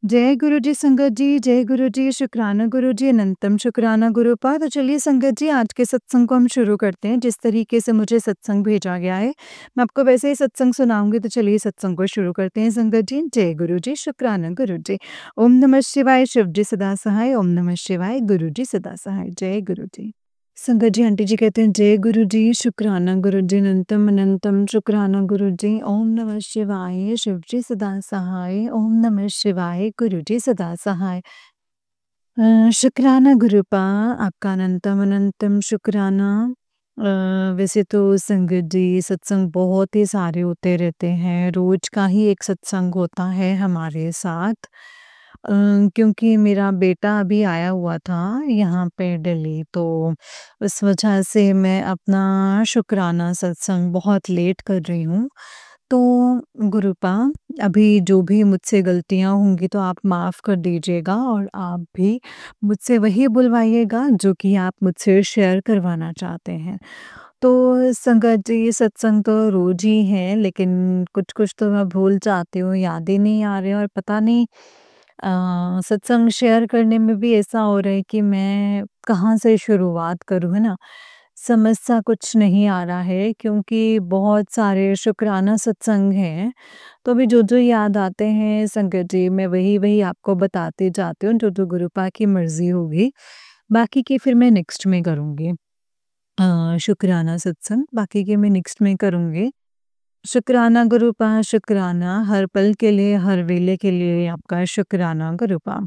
जय गुरु जी संगत जी, जय गुरु जी, शुक्राना गुरु जी, अनंतम शुक्राना गुरुपाद। तो चलिए संगत जी, आज के सत्संग को हम शुरू करते हैं। जिस तरीके से मुझे सत्संग भेजा गया है, मैं आपको वैसे ही सत्संग सुनाऊंगी। तो चलिए सत्संग को शुरू करते हैं संगत जी। जय गुरु जी, शुक्राना गुरु जी। ओम नमः शिवाय, शिव जी सदा सहाय। ओम नमः शिवाय, गुरु जी सदा सहाय। जय गुरु जी। संगत जी, आंटी जी कहते हैं जय गुरु जी, शुक्राना गुरु जी, अनंतम अनंतम शुक्राना गुरु जी। ओम नमः शिवाय, शिव जी सदा सहाय। ओम नमः शिवाय, गुरु जी सदा सहाय। शुक्राना गुरुपा, आपका अनंतम अनंतम शुक्राना। वैसे तो संगत जी सत्संग बहुत ही सारे होते रहते हैं, रोज का ही एक सत्संग होता है हमारे साथ। क्योंकि मेरा बेटा अभी आया हुआ था यहाँ पे दिल्ली, तो उस वजह से मैं अपना शुक्राना सत्संग बहुत लेट कर रही हूँ। तो गुरुपा, अभी जो भी मुझसे गलतियाँ होंगी तो आप माफ़ कर दीजिएगा, और आप भी मुझसे वही बुलवाइएगा जो कि आप मुझसे शेयर करवाना चाहते हैं। तो संगत जी, सत्संग तो रोज़ ही है, लेकिन कुछ-कुछ तो मैं भूल जाती हूँ, याद ही नहीं आ रहे, और पता नहीं सत्संग शेयर करने में भी ऐसा हो रहा है कि मैं कहाँ से शुरुआत करूँ, है ना? समझ सा कुछ नहीं आ रहा है, क्योंकि बहुत सारे शुक्राना सत्संग हैं। तो अभी जो-जो याद आते हैं संगत जी, मैं वही-वही आपको बताती जाती हूँ, जो-जो गुरुपा की मर्ज़ी होगी। बाकी की फिर मैं नेक्स्ट में करूँगी। शुक्राना सत्संग बाकी के मैं नेक्स्ट में करूँगी। शुक्राना गुरुपा, शुक्राना हर पल के लिए, हर वेले के लिए आपका शुक्राना गुरुपा।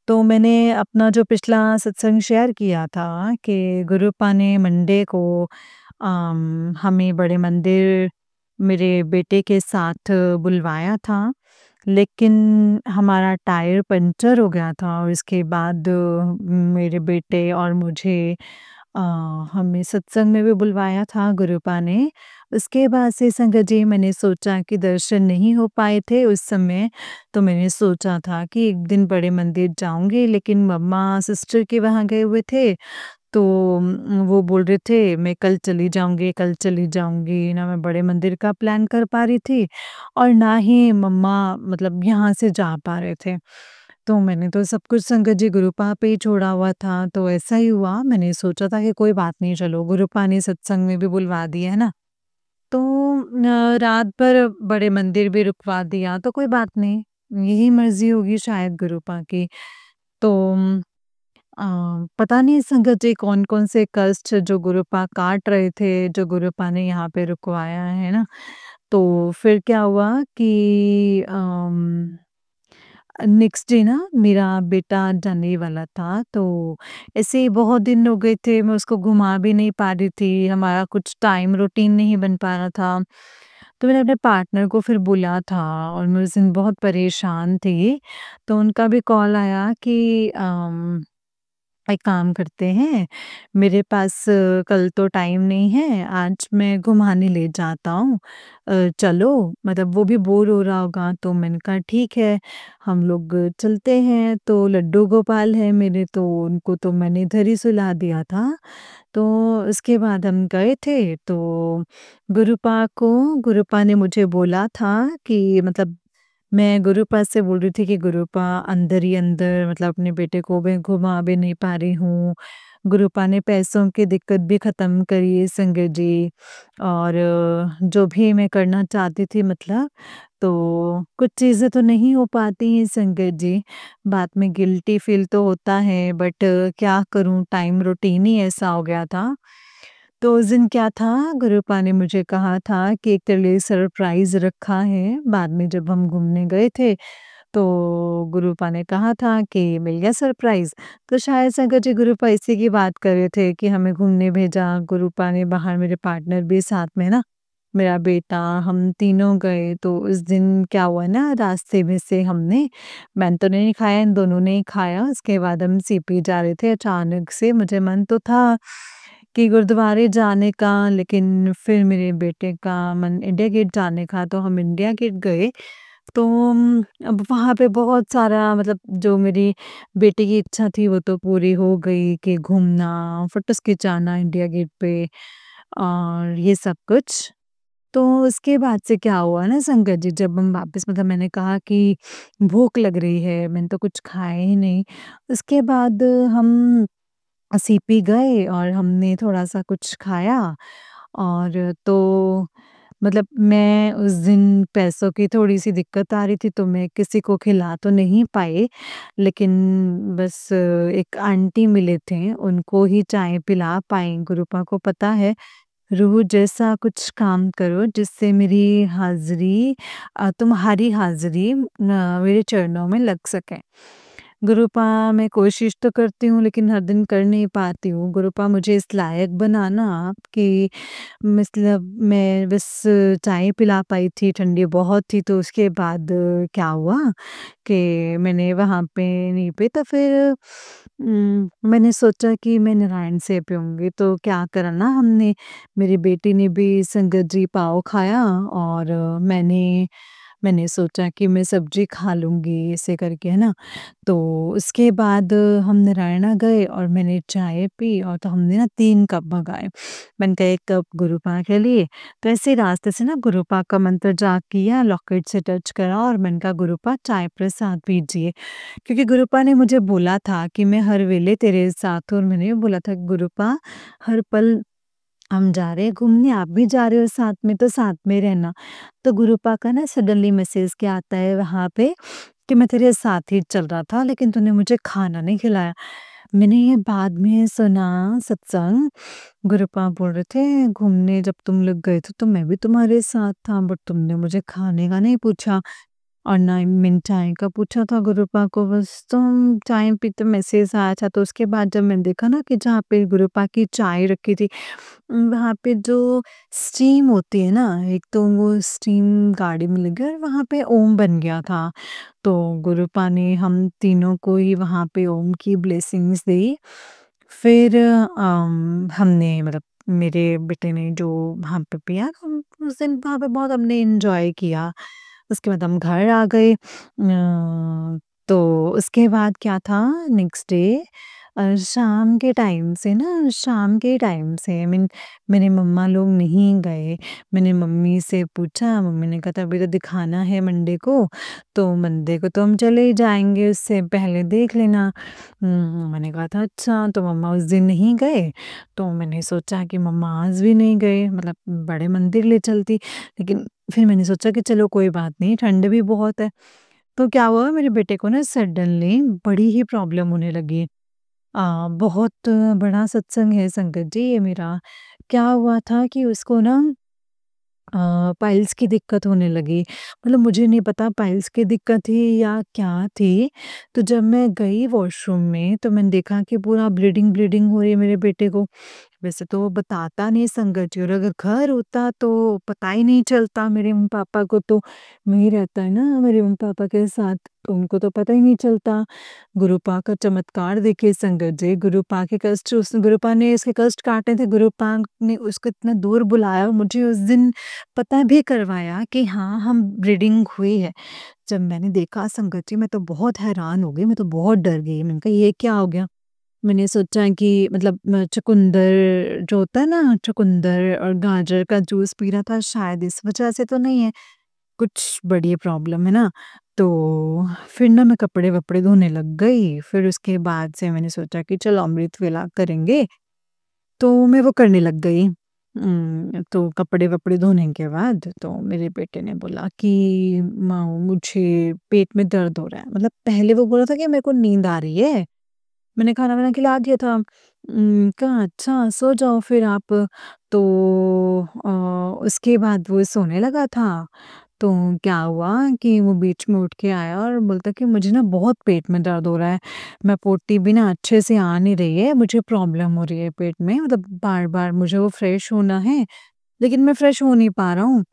तो मैंने अपना जो पिछला सत्संग शेयर किया था कि गुरुपा ने मंडे को हमें बड़े मंदिर मेरे बेटे के साथ बुलवाया था, लेकिन हमारा टायर पंचर हो गया था, और इसके बाद मेरे बेटे और मुझे अ, हमें सत्संग में भी बुलवाया था गुरुपा ने। उसके बाद से संगत जी, मैंने सोचा कि दर्शन नहीं हो पाए थे उस समय, तो मैंने सोचा था कि एक दिन बड़े मंदिर जाऊँगी, लेकिन मम्मा सिस्टर के वहाँ गए हुए थे, तो वो बोल रहे थे मैं कल चली जाऊँगी, कल चली जाऊँगी। ना मैं बड़े मंदिर का प्लान कर पा रही थी, और ना ही मम्मा मतलब यहाँ से जा पा रहे थे। तो मैंने तो सब कुछ संगत जी गुरुपा पे ही छोड़ा हुआ था, तो ऐसा ही हुआ। मैंने सोचा था कि कोई बात नहीं, चलो गुरुपा ने सत्संग में भी बुलवा दिया है ना, तो रात भर बड़े मंदिर भी रुकवा दिया, तो कोई बात नहीं, यही मर्ज़ी होगी शायद गुरुपा की। तो अ, पता नहीं संगत जी कौन-कौन से कष्ट जो गुरुपा काट रहे थे, जो गुरुपा ने यहाँ पे रुकवाया है ना। तो फिर क्या हुआ कि नेक्स्ट डे ना मेरा बेटा जाने वाला था, तो ऐसे ही बहुत दिन हो गए थे, मैं उसको घुमा भी नहीं पा रही थी, हमारा कुछ टाइम रूटीन नहीं बन पा रहा था। तो मैंने अपने पार्टनर को फिर बोला था, और मैं उस दिन बहुत परेशान थी, तो उनका भी कॉल आया कि एक काम करते हैं, मेरे पास कल तो टाइम नहीं है, आज मैं घुमाने ले जाता हूँ, चलो। मतलब वो भी बोर हो रहा होगा, तो मैंने कहा ठीक है, हम लोग चलते हैं। तो लड्डू गोपाल है मेरे, तो उनको तो मैंने इधर ही सुला दिया था। तो उसके बाद हम गए थे, तो गुरुपा ने मुझे बोला था कि मतलब मैं गुरुपा से बोल रही थी कि गुरुपा अंदर ही अंदर मतलब अपने बेटे को मैं घुमा भी नहीं पा रही हूँ। गुरुपा ने पैसों की दिक्कत भी ख़त्म करी है संगत जी, और जो भी मैं करना चाहती थी मतलब, तो कुछ चीज़ें तो नहीं हो पाती हैं संगत जी। बाद में गिल्टी फ़ील तो होता है, बट क्या करूँ, टाइम रूटीन ही ऐसा हो गया था। तो उस दिन क्या था, गुरुपा ने मुझे कहा था कि एक तेरे लिए सरप्राइज़ रखा है। बाद में जब हम घूमने गए थे, तो गुरुपा ने कहा था कि मिल गया सरप्राइज़। तो शायद संगत जी गुरुपा इसी की बात कर रहे थे कि हमें घूमने भेजा गुरुपा ने बाहर, मेरे पार्टनर भी साथ में ना, मेरा बेटा, हम तीनों गए। तो उस दिन क्या हुआ ना, रास्ते में से मैंने तो नहीं खाया, इन दोनों ने ही खाया। उसके बाद हम सीपी जा रहे थे, अचानक से मुझे मन तो था कि गुरुद्वारे जाने का, लेकिन फिर मेरे बेटे का मन इंडिया गेट जाने का, तो हम इंडिया गेट गए। तो अब वहाँ पे बहुत सारा मतलब जो मेरी बेटे की इच्छा थी वो तो पूरी हो गई कि घूमना, फ़ोटोज़ खिंचाना इंडिया गेट पे, और ये सब कुछ। तो उसके बाद से क्या हुआ ना संगत जी, जब हम वापस मतलब मैंने कहा कि भूख लग रही है, मैंने तो कुछ खाया ही नहीं। उसके बाद हम सीपी गए और हमने थोड़ा-सा कुछ खाया और तो मतलब मैं उस दिन पैसों की थोड़ी-सी दिक्कत आ रही थी, तो मैं किसी को खिला तो नहीं पाई, लेकिन बस एक आंटी मिले थे, उनको ही चाय पिला पाई। गुरुपा को पता है, रोज़ ऐसा कुछ काम करो जिससे मेरी हाज़िरी तुम्हारी हाज़िरी मेरे चरणों में लग सके। गुरुपा मैं कोशिश तो करती हूँ लेकिन हर दिन कर नहीं पाती हूँ। गुरुपा मुझे इस लायक बनाना आप कि मतलब मैं बस चाय पिला पाई थी, ठंडी बहुत थी, तो उसके बाद क्या हुआ कि मैंने वहाँ पे नहीं पी, तो फिर मैंने सोचा कि मैं नारायण से पीऊँगी, तो क्या करा ना हमने, मेरी बेटी ने भी संगत जी पाव खाया और मैंने सोचा कि मैं सब्ज़ी खा लूँगी ऐसे करके, है ना? तो उसके बाद हम नारायणा गए और मैंने चाय पी और तो हमने ना 3 कप मँगाए। मैंने कहा 1 कप गुरुपा के लिए, तो ऐसे ही रास्ते से ना गुरुपा का मंत्र जाप किया, लॉकेट से टच करा और मैंने कहा गुरुपा चाय प्रसाद पीजिए। क्योंकि गुरुपा ने मुझे बोला था कि मैं हर वेले तेरे साथ हूँ और मैंने भी बोला था गुरुपा हर पल हम जा रहे हैं घूमने, आप भी जा रहे हो साथ में तो साथ में रहना। तो गुरुपा का ना सडनली मैसेज क्या आता है वहाँ पे कि मैं तेरे साथ ही चल रहा था लेकिन तूने मुझे खाना नहीं खिलाया। मैंने ये बाद में सुना सत्संग, गुरुपा बोल रहे थे घूमने जब तुम लोग गए थे तो मैं भी तुम्हारे साथ था, बट तुमने मुझे खाने का नहीं पूछा। और ना ही मैंने चाय का पूछा था गुरुपा को, बस तुम चाय पीते मैसेज आया था, तो उसके बाद जब मैंने देखा ना कि जहाँ पे गुरुपा की चाय रखी थी, वहाँ पे जो स्टीम होती है ना, एक तो वो स्टीम गाड़ी में लगी और वहाँ पे ओम बन गया था। तो गुरुपा ने हम तीनों को ही वहाँ पे ओम की ब्लेसिंग्स दी। फिर हमने मतलब मेरे बेटे ने जो वहाँ पे पिया, हम उस दिन वहाँ पे बहुत हमने एन्जॉय किया। उसके बाद हम घर आ गए। तो उसके बाद क्या था, नेक्स्ट डे शाम के टाइम से आई मीन मेरे मम्मा लोग नहीं गए। मैंने मम्मी से पूछा, मम्मी ने कहा था अभी तो दिखाना है मंडे को, तो मंडे को तो हम चले ही जाएँगे, उससे पहले देख लेना। मैंने कहा था अच्छा, तो मम्मा उस दिन नहीं गए, तो मैंने सोचा कि मम्मा आज भी नहीं गए, मतलब बड़े मंदिर ले चलती। लेकिन फिर मैंने सोचा कि चलो कोई बात नहीं, ठंड भी बहुत है। तो क्या हुआ, मेरे बेटे को ना सडनली बड़ी ही प्रॉब्लम होने लगी। बहुत बड़ा सत्संग है संगत जी ये मेरा। क्या हुआ था कि उसको ना पाइल्स की दिक्कत होने लगी। मतलब मुझे नहीं पता पाइल्स की दिक्कत थी या क्या थी। तो जब मैं गई वॉशरूम में तो मैंने देखा कि पूरा ब्लीडिंग हो रही है मेरे बेटे को। वैसे तो वो बताता नहीं संगत जी, और अगर घर होता तो पता ही नहीं चलता, मेरे मम्मी-पापा को तो वही रहता है ना मेरे मम्मी-पापा के साथ, तो उनको तो पता ही नहीं चलता। गुरुपा का चमत्कार देखिए संगत जी, गुरुपा के कष्ट उस गुरुपा ने इसके कष्ट काटे थे, गुरुपा ने उसको इतना दूर बुलाया और मुझे उस दिन पता भी करवाया कि हाँ, हम ब्लीडिंग हुई है। जब मैंने देखा संगत जी, मैं तो बहुत हैरान हो गई, मैं तो बहुत डर गई। मैंने कहा ये क्या हो गया? मैंने सोचा कि मतलब चुकंदर जो होता है ना, चुकंदर और गाजर का जूस पी रहा था, शायद इस वजह से तो नहीं है, कुछ बड़ी प्रॉब्लम है ना। तो फिर ना मैं कपड़े-वपड़े धोने लग गई, फिर उसके बाद से मैंने सोचा कि चलो अमृत वेला करेंगे, तो मैं वो करने लग गई। तो कपड़े-वपड़े धोने के बाद तो मेरे बेटे ने बोला कि माँ मुझे पेट में दर्द हो रहा है। मतलब पहले वो बोल रहा था कि मेरे को नींद आ रही है। मैंने खाना वाना खिला दिया था। कहा अच्छा सो जाओ फिर आप। तो उसके बाद वो सोने लगा था। तो क्या हुआ कि वो बीच में उठ के आया और बोलता कि मुझे ना बहुत पेट में दर्द हो रहा है। मैं पोटी भी ना अच्छे से आ नहीं रही है, मुझे प्रॉब्लम हो रही है पेट में, मतलब बार-बार मुझे वो फ्रेश होना है, लेकिन मैं फ्रेश हो नहीं पा रहा हूँ।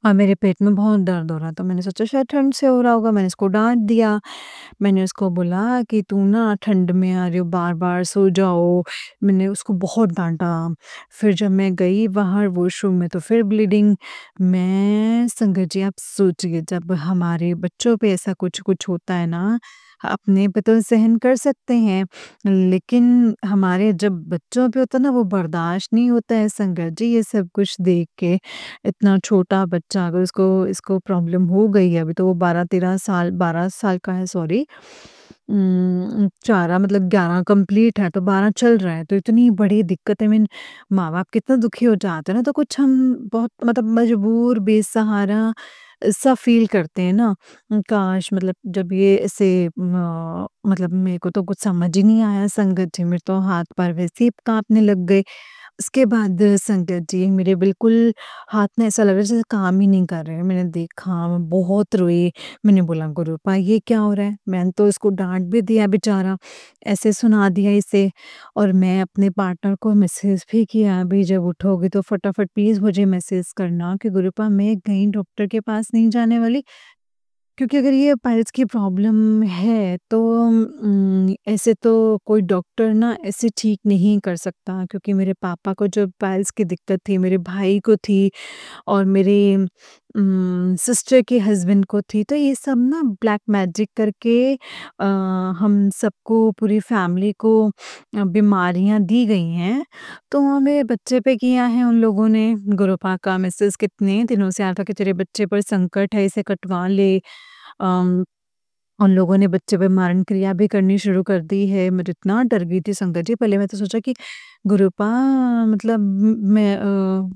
और मेरे पेट में बहुत दर्द हो रहा है, तो मैंने सोचा शायद ठंड से हो रहा होगा, मैंने इसको डाँट दिया। मैंने उसको बोला कि तू ना ठंड में आ रही हो, बार-बार सो जाओ। मैंने उसको बहुत डाँटा। फिर जब मैं गई बाहर वॉशरूम में तो फिर ब्लीडिंग। मैं संगत जी आप सोचिए, जब हमारे बच्चों पे ऐसा कुछ-कुछ होता है ना, अपने पे तो सहन कर सकते हैं, लेकिन हमारे जब बच्चों पे होता है ना वो बर्दाश्त नहीं होता है संगत जी ये सब कुछ देख के। इतना छोटा बच्चा अगर उसको इसको प्रॉब्लम हो गई है, अभी तो वो 12-13 साल 12 साल का है सॉरी। 4 मतलब 11 कंप्लीट है तो 12 चल रहा है, तो इतनी बड़ी दिक्कत है माँ-बाप कितना दुखी हो जाते हैं ना, तो कुछ हम बहुत मतलब मजबूर, बेसहारा सा फ़ील करते हैं ना। काश मतलब जब ये ऐसे मतलब मेरे को तो कुछ समझ ही नहीं आया संगत जी, मेरे तो हाथ-पैर वैसे ही काँपने लग गए। उसके बाद संगत जी मेरे बिल्कुल हाथ में ऐसा लग रहा है जैसे काम ही नहीं कर रहे हैं। मैंने देखा, मैं बहुत रोई। मैंने बोला गुरुपा ये क्या हो रहा है? मैंने तो इसको डाँट भी दिया बेचारा, ऐसे सुना दिया इसे। और मैं अपने पार्टनर को मैसेज भी किया, अभी जब उठोगे तो फटाफट प्लीज़ मुझे मैसेज करना कि गुरुपा मैं कहीं डॉक्टर के पास नहीं जाने वाली। क्योंकि अगर ये पाइल्स की प्रॉब्लम है तो ऐसे तो कोई डॉक्टर ना ऐसे ठीक नहीं कर सकता, क्योंकि मेरे पापा को जो पाइल्स की दिक्कत थी, मेरे भाई को थी और मेरे सिस्टर के हस्बैंड को थी। तो ये सब ना ब्लैक मैजिक करके हम सबको पूरी फैमिली को बीमारियाँ दी गई हैं। तो मेरे बच्चे पे किया है उन लोगों ने। गुरुपा का मैसेज कितने दिनों से आया था कि तेरे बच्चे पर संकट है, इसे कटवा ले। अम, उन लोगों ने बच्चे पे मारण क्रिया भी करनी शुरू कर दी है। मैं तो इतना डर गई थी संगत जी, पहले मैं तो सोचा कि गुरुपा मतलब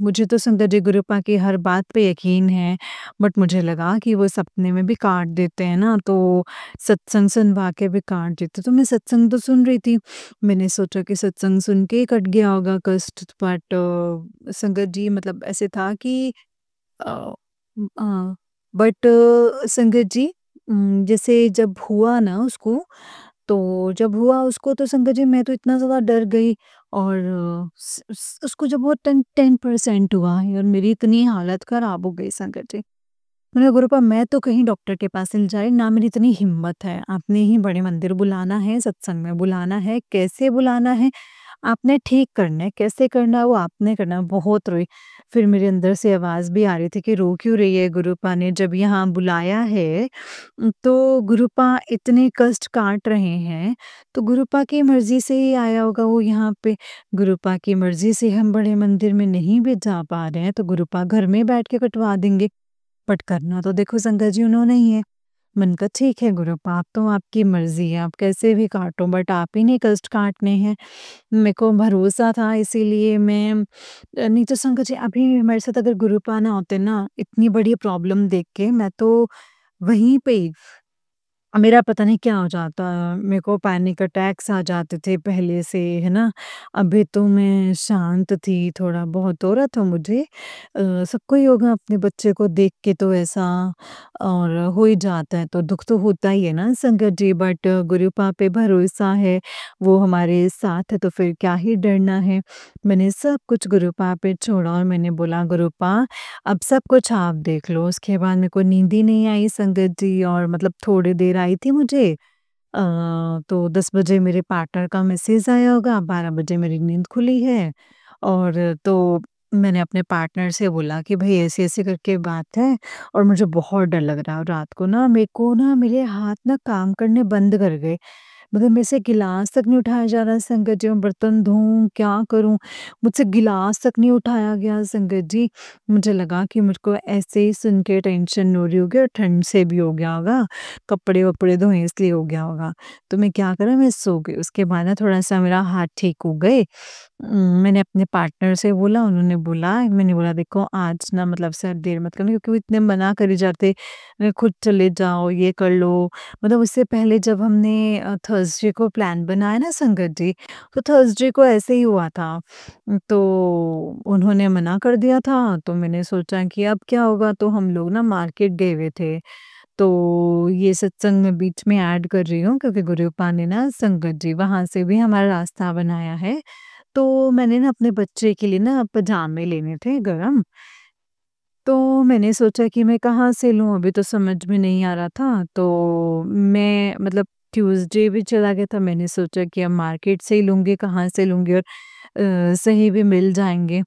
मुझे तो संगत जी गुरुपा की हर बात पे यकीन है, बट मुझे लगा कि वो सपने में भी काट देते हैं ना, तो सत्संग सुनवा के भी काट देते। तो मैं सत्संग तो सुन रही थी, मैंने सोचा कि सत्संग सुन के ही कट गया होगा कष्ट, बट संगत जी मतलब ऐसे था कि अ, बट संगत जी जैसे जब हुआ ना उसको, तो जब हुआ उसको तो संगत जी मैं तो इतना ज़्यादा डर गई। और उसको जब वो 10% हुआ है और मेरी इतनी हालत ख़राब हो गई संगत जी। मैंने कहा गुरुपा मैं तो कहीं डॉक्टर के पास नहीं जा रही, ना मेरी इतनी हिम्मत है। आपने ही बड़े मंदिर बुलाना है, सत्संग में बुलाना है, कैसे बुलाना है, आपने ठीक करना है, कैसे करना है वो आपने करना है। बहुत रोई। फिर मेरे अंदर से आवाज़ भी आ रही थी कि रो क्यों रही है गुरुपा ने जब यहाँ बुलाया है, तो गुरुपा इतने कष्ट काट रहे हैं, तो गुरुपा की मर्ज़ी से ही आया होगा वो यहाँ पे। गुरुपा की मर्ज़ी से हम बड़े मंदिर में नहीं भी जा पा रहे हैं, तो गुरुपा घर में बैठ के कटवा देंगे। बट करना तो देखो संगत जी उन्होंने ही है। मैंने कहा ठीक है गुरुपा आप तो आपकी मर्ज़ी है, आप कैसे भी काटो बट आप ही ने कष्ट काटने हैं। मेरे को भरोसा था इसीलिए मैं नहीं तो संकट जी अभी मेरे साथ अगर गुरुपा ना होते ना, इतनी बड़ी प्रॉब्लम देख के मैं तो वहीं पे ही मेरा पता नहीं क्या हो जाता, मेरे को पैनिक अटैक्स आ जाते थे पहले से, है ना? अभी तो मैं शांत थी, थोड़ा बहुत हो रहा था मुझे। सबको ही होगा अपने बच्चे को देख के तो ऐसा और हो ही जाता है, तो दुःख तो होता ही है ना संगत जी, बट गुरु-पा पे भरोसा है, वो हमारे साथ है तो फिर क्या ही डरना है। मैंने सब कुछ गुरु-पा पे छोड़ा और मैंने बोला गुरु-पा अब सब कुछ आप देख लो। उसके बाद मेरे को नींद ही नहीं आई संगत जी और मतलब थोड़ी देर आई थी मुझे तो 10 बजे मेरे पार्टनर का मैसेज आया होगा, 12 बजे मेरी नींद खुली है। और तो मैंने अपने पार्टनर से बोला कि भई ऐसे-ऐसे करके बात है और मुझे बहुत डर लग रहा है और रात को ना मेरे को ना मेरे हाथ ना काम करने बंद कर गए। मतलब मेरे से गिलास तक नहीं उठाया जा रहा है संगत जी, मैं बर्तन धोऊँ, क्या करूँ? मुझसे गिलास तक नहीं उठाया गया संगत जी। मुझे लगा कि मुझको ऐसे ही सुन के टेंशन हो रही होगी और ठंड से भी हो गया होगा, कपड़े-वपड़े धोए इसलिए हो गया होगा। तो मैं क्या करा मैं सो गई, उसके बाद ना थोड़ा-सा मेरा हाथ ठीक हो गए। मैंने अपने पार्टनर से बोला, उन्होंने बोला मैंने बोला देखो आज ना मतलब सर देर मत करना क्योंकि वो इतने मना करी जाते, खुद चले जाओ, ये कर लो। मतलब उससे पहले जब हमने थर्सडे को प्लान बनाया ना संगत जी, तो थर्सडे को ऐसे ही हुआ था। तो उन्होंने मना कर दिया था, तो मैंने सोचा कि अब क्या होगा, तो हम लोग ना मार्केट गए हुए थे। तो ये सत्संग मैं बीच में ऐड कर रही हूँ क्योंकि गुरुपा ने ना संगत जी वहाँ से भी हमारा रास्ता बनाया है। तो मैंने ना अपने बच्चे के लिए ना पजामे लेने थे गरम, तो मैंने सोचा कि मैं कहाँ से लूँ अभी तो समझ में नहीं आ रहा था। तो मैं मतलब ट्यूसडे भी चला गया था, मैंने सोचा कि अब मार्केट से ही लूँगी, कहाँ से लूँगी और सही भी मिल जाएँगे।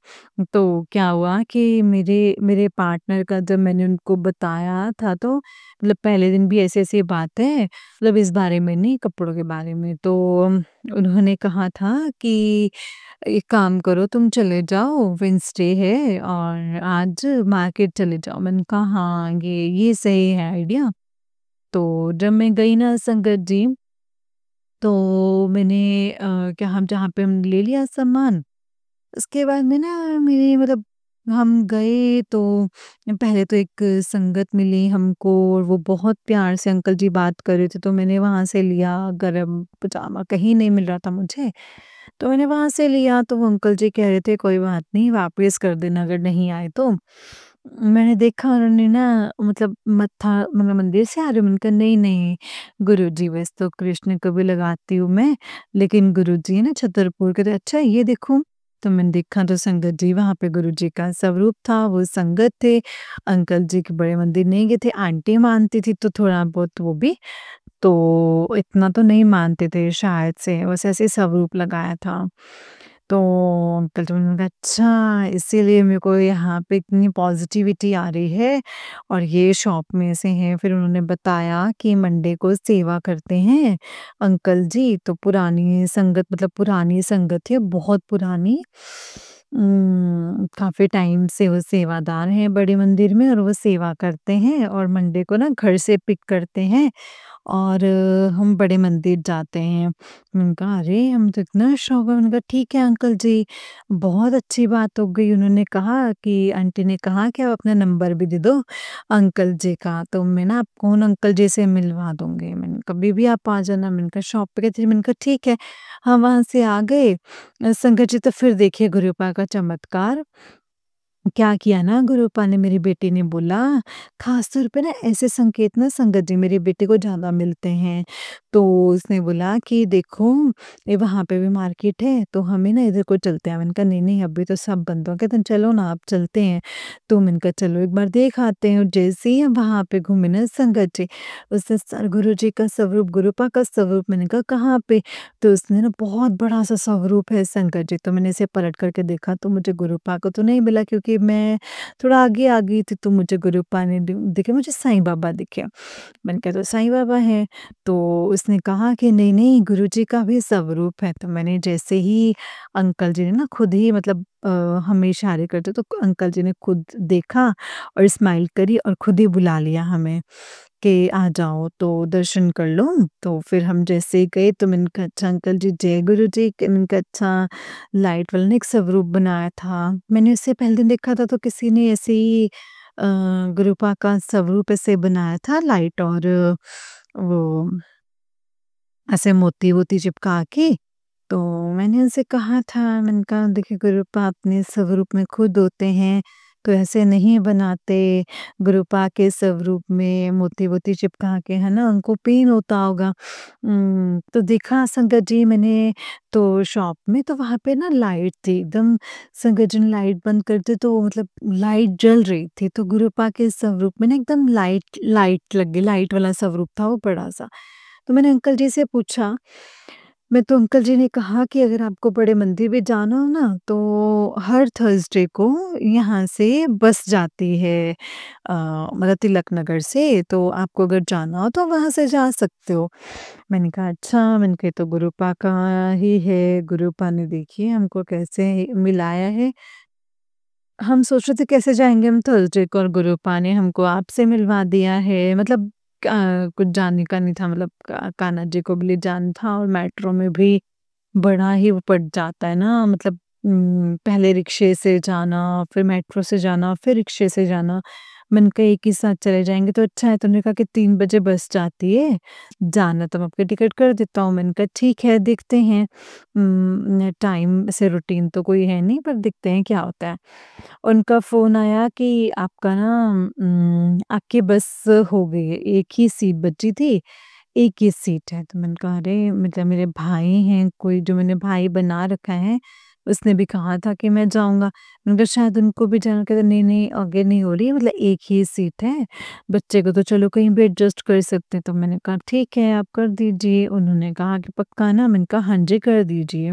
तो क्या हुआ कि मेरे मेरे पार्टनर का जब मैंने उनको बताया था तो मतलब पहले दिन भी ऐसी-ऐसी बात है मतलब इस बारे में नहीं कपड़ों के बारे में। तो उन्होंने कहा था कि एक काम करो तुम चले जाओ वेडनेसडे है और आज मार्केट चले जाओ। मैंने कहा हाँ, ये सही है आइडिया। तो जब मैं गई ना संगत जी, तो मैंने क्या हम जहाँ पे हम ले लिया सामान, उसके बाद में ना मेरी मतलब हम गए तो पहले तो एक संगत मिली हमको और वो बहुत प्यार से अंकल जी बात कर रहे थे, तो मैंने वहाँ से लिया गरम पजामा, कहीं नहीं मिल रहा था मुझे, तो मैंने वहाँ से लिया तो वो अंकल जी कह रहे थे कोई बात नहीं वापस कर देना अगर नहीं आए तो। मैंने देखा उन्होंने ना मतलब मत्था मतलब मंदिर से आ रहे हो? मैंने कहा नहीं-नहीं गुरुजी वैसे तो कृष्ण को भी लगाती हूँ मैं, लेकिन गुरुजी है ना छतरपुर के। तो अच्छा ये देखो, तो मैंने देखा तो संगत जी वहाँ पे गुरुजी का स्वरूप था, वो संगत थे। अंकल जी के बड़े मंदिर नहीं गए थे, आंटी मानती थी तो थोड़ा बहुत वो भी, तो इतना तो नहीं मानते थे शायद से, बस ऐसे ही स्वरूप लगाया था। तो अंकल जी ने कहा अच्छा इसीलिए मेरे को यहाँ पे इतनी पॉजिटिविटी आ रही है और ये शॉप में से हैं। फिर उन्होंने बताया कि मंडे को सेवा करते हैं अंकल जी, तो पुरानी संगत मतलब पुरानी संगत है, बहुत पुरानी। काफ़ी टाइम से वो सेवादार हैं बड़े मंदिर में और वो सेवा करते हैं और मंडे को ना घर से पिक करते हैं और हम बड़े मंदिर जाते हैं। मैंने कहा अरे! हम तो इतना शौक है, मैंने कहा ठीक है अंकल जी, बहुत अच्छी बात हो गई। उन्होंने कहा कि आंटी ने कहा कि आप अपना नंबर भी दे दो अंकल जी का, तो मैं ना आपको उन अंकल जी से मिलवा दूँगी। मैंने कभी भी आप आ जाना, मैंने कहा शॉप पे गए थे, मैंने कहा ठीक है। हम वहाँ से आ गए संगत जी तो फिर देखिए गुरुपा का चमत्कार। क्या किया ना गुरुपा ने मेरी बेटी ने बोला, ख़ास तौर पे ना ऐसे संकेत ना संगत जी मेरी बेटी को ज़्यादा मिलते हैं। तो उसने बोला कि देखो ये वहाँ पे भी मार्केट है तो हमें ना इधर को चलते हैं। मैंने कहा नहीं-नहीं अभी तो सब बंद हो, कहते हैं चलो ना आप चलते हैं। तो मैंने कहा चलो एक बार देख आते हैं और जैसे ही हम वहाँ पे घूमे ना संगत जी, उसने गुरु जी का स्वरूप, गुरुपा का स्वरूप, मैंने कहा कहाँ पे? तो उसने ना बहुत बड़ा-सा स्वरूप है संकट जी, तो मैंने इसे पलट करके देखा तो मुझे गुरुपा को तो नहीं मिला क्योंकि मैं थोड़ा आगे आ गई थी तो मुझे गुरुपा नहीं दिखे, मुझे साईं बाबा दिखे। मैंने कहा तो साईं बाबा हैं, तो उसने कहा कि नहीं-नहीं गुरुजी का भी स्वरूप है। तो मैंने जैसे ही अंकल जी ने ना खुद ही मतलब हमें इशारे करते तो अंकल जी ने खुद देखा और स्माइल करी और खुद ही बुला लिया हमें। कि आ जाओ तो दर्शन कर लो। तो फिर हम जैसे ही गए तो मैंने कहा अच्छा अंकल जी जय गुरु जी। मैंने कहा अच्छा लाइट वाला ना एक स्वरूप बनाया था। मैंने उससे पहले दिन देखा था तो किसी ने ऐसे ही गुरुपा का स्वरूप ऐसे बनाया था लाइट और वो ऐसे मोती-वोती चिपका के। तो मैंने उनसे कहा था, मैंने कहा देखिए गुरुपा अपने स्वरूप में खुद होते हैं, तो ऐसे नहीं बनाते। गुरुपा के स्वरूप में मोती-वोती चिपका के, है ना? उनको पेन होता होगा। तो देखा संगत जी मैंने तो शॉप में तो वहाँ पे ना लाइट थी एकदम, संगत जी ने लाइट बंद कर दी तो मतलब लाइट जल रही थी, तो गुरुपा के स्वरूप में ना एकदम लाइट लाइट लग गई, लाइट वाला स्वरूप था वो बड़ा-सा। तो मैंने अंकल जी से पूछा, मैं तो अंकल जी ने कहा कि अगर आपको बड़े मंदिर भी जाना हो ना तो हर थर्सडे को यहाँ से बस जाती है मतलब तिलक नगर से, तो आपको अगर जाना हो तो वहाँ से जा सकते हो। मैंने कहा अच्छा, मैंने कहा ये तो गुरुपा का ही है, गुरुपा ने देखिए हमको कैसे मिलाया है। हम सोच रहे थे कैसे जाएँगे हम थर्सडे को और गुरुपा ने हमको आपसे मिलवा दिया है। मतलब कुछ जाने का नहीं था, मतलब कान्हा जी को भी ले जाना था और मेट्रो में भी बड़ा ही वो पड़ जाता है ना, मतलब पहले रिक्शे से जाना, फिर मेट्रो से जाना, फिर रिक्शे से जाना। मैंने कहा एक ही साथ चले जाएँगे तो अच्छा है, तो उन्होंने कहा कि 3 बजे बस जाती है, जाना तो मैं आपकी टिकट कर देता हूँ। मैंने कहा ठीक है देखते हैं, टाइम से रूटीन तो कोई है नहीं पर देखते हैं क्या होता है। उनका फ़ोन आया कि आपका ना आपकी बस हो गई है, एक ही सीट बची थी, एक ही सीट है। तो मैंने कहा अरे! मतलब मेरे भाई हैं, कोई जो मैंने भाई बना रखा है, उसने भी कहा था कि मैं जाऊँगा। मैंने कहा शायद उनको भी जाना, कहते नहीं-नहीं आगे नहीं हो रही है, मतलब एक ही सीट है, बच्चे को तो चलो कहीं भी एडजस्ट कर सकते हैं। तो मैंने कहा ठीक है आप कर दीजिए। उन्होंने कहा कि पक्का ना? मैंने कहा हाँ जी कर दीजिए।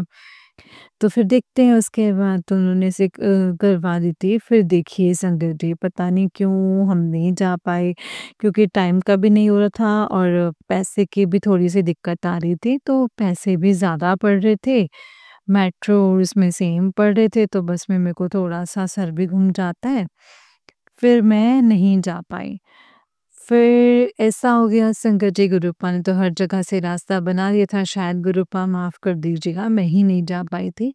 तो फिर देखते हैं उसके बाद तो उन्होंने से करवा दी थी। फिर देखिए संगत जी पता नहीं क्यों हम नहीं जा पाए क्योंकि टाइम का भी नहीं हो रहा था और पैसे की भी थोड़ी-सी दिक्कत आ रही थी, तो पैसे भी ज़्यादा पड़ रहे थे। मेट्रो और उसमें सेम पड़ रहे थे, तो बस में मेरे को थोड़ा-सा सर भी घूम जाता है। फिर मैं नहीं जा पाई। फिर ऐसा हो गया संगत जी गुरुपा ने तो हर जगह से रास्ता बना दिया था, शायद गुरुपा माफ़ कर दीजिएगा, मैं ही नहीं जा पाई थी।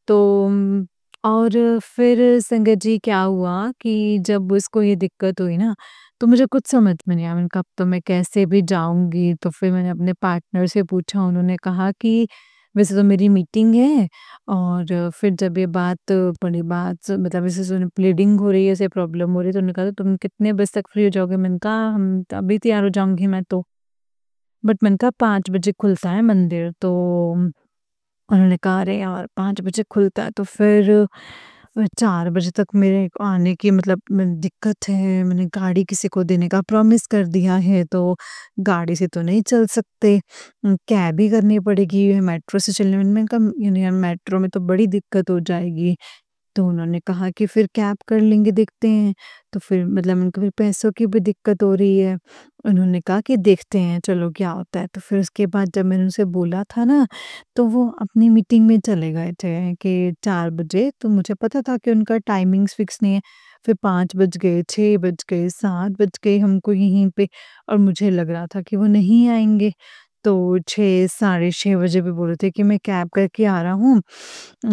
तो और फिर संगत जी क्या हुआ कि जब उसको ये दिक्कत हुई ना, तो मुझे कुछ समझ में नहीं आया, मैंने कहा अब तो मैं कैसे भी जाऊँगी? तो फिर मैंने अपने पार्टनर से पूछा, उन्होंने कहा कि वैसे तो मेरी मीटिंग है और फिर जब ये बात बड़ी बात मतलब ऐसे सुन ब्लीडिंग हो रही है, ऐसे प्रॉब्लम हो रही है, तो उन्होंने कहा तुम कितने बजे तक फ्री हो जाओगे? मैंने कहा हम अभी तैयार हो जाऊँगी मैं तो। बट मैंने कहा 5 बजे खुलता है मंदिर, तो उन्होंने कहा अरे यार 5 बजे खुलता है तो फिर 4 बजे तक मेरे को आने की मतलब दिक्कत है, मैंने गाड़ी किसी को देने का प्रॉमिस कर दिया है, तो गाड़ी से तो नहीं चल सकते, कैब ही करनी पड़ेगी, मेट्रो से चलने में मैंने कहा यार मेट्रो में तो बड़ी दिक्कत हो जाएगी। तो उन्होंने कहा कि फिर कैब कर लेंगे देखते हैं, तो फिर मतलब उनको फिर पैसों की भी दिक्कत हो रही है। उन्होंने कहा कि देखते हैं चलो क्या होता है, तो फिर उसके बाद जब मैंने उनसे बोला था ना, तो वो अपनी मीटिंग में चले गए थे कि 4 बजे, तो मुझे पता था कि उनका टाइमिंग्स फिक्स नहीं है। फिर 5 बज गए, 6 बज गए, 7 बज गए हमको यहीं पे और मुझे लग रहा था कि वो नहीं आएँगे। तो 6 साढ़े 6 बजे भी बोल रहे थे कि मैं कैब करके आ रहा हूँ,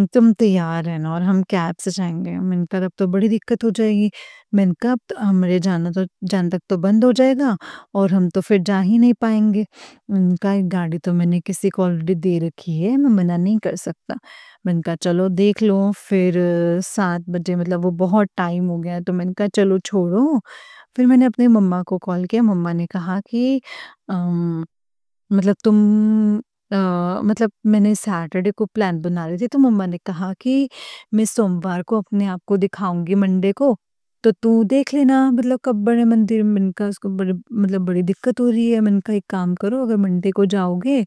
तुम तैयार रहना और हम कैब से जाएँगे। मैंने कहा तब तो बड़ी दिक्कत हो जाएगी। मैंने कहा अब तो हमारे जाने तक तो बंद हो जाएगा और हम तो फिर जा ही नहीं पाएँगे। उनका एक गाड़ी तो मैंने किसी को ऑलरेडी दे रखी है, मैं मना नहीं कर सकता। मैंने कहा चलो देख लो, फिर 7 बजे मतलब वो बहुत टाइम हो गया है, तो मैंने कहा चलो छोड़ो। फिर मैंने अपनी मम्मा को कॉल किया, मम्मा ने कहा कि अम मतलब तुम मतलब मैंने सैटरडे को प्लान बना रही थी, तो मम्मा ने कहा कि मैं सोमवार को अपने आप को दिखाऊँगी मंडे को, तो तू देख लेना मतलब कब बड़े मंदिर में। मैंने कहा उसको बड़ी मतलब बड़ी दिक्कत हो रही है। मैंने कहा एक काम करो, अगर मंडे को जाओगे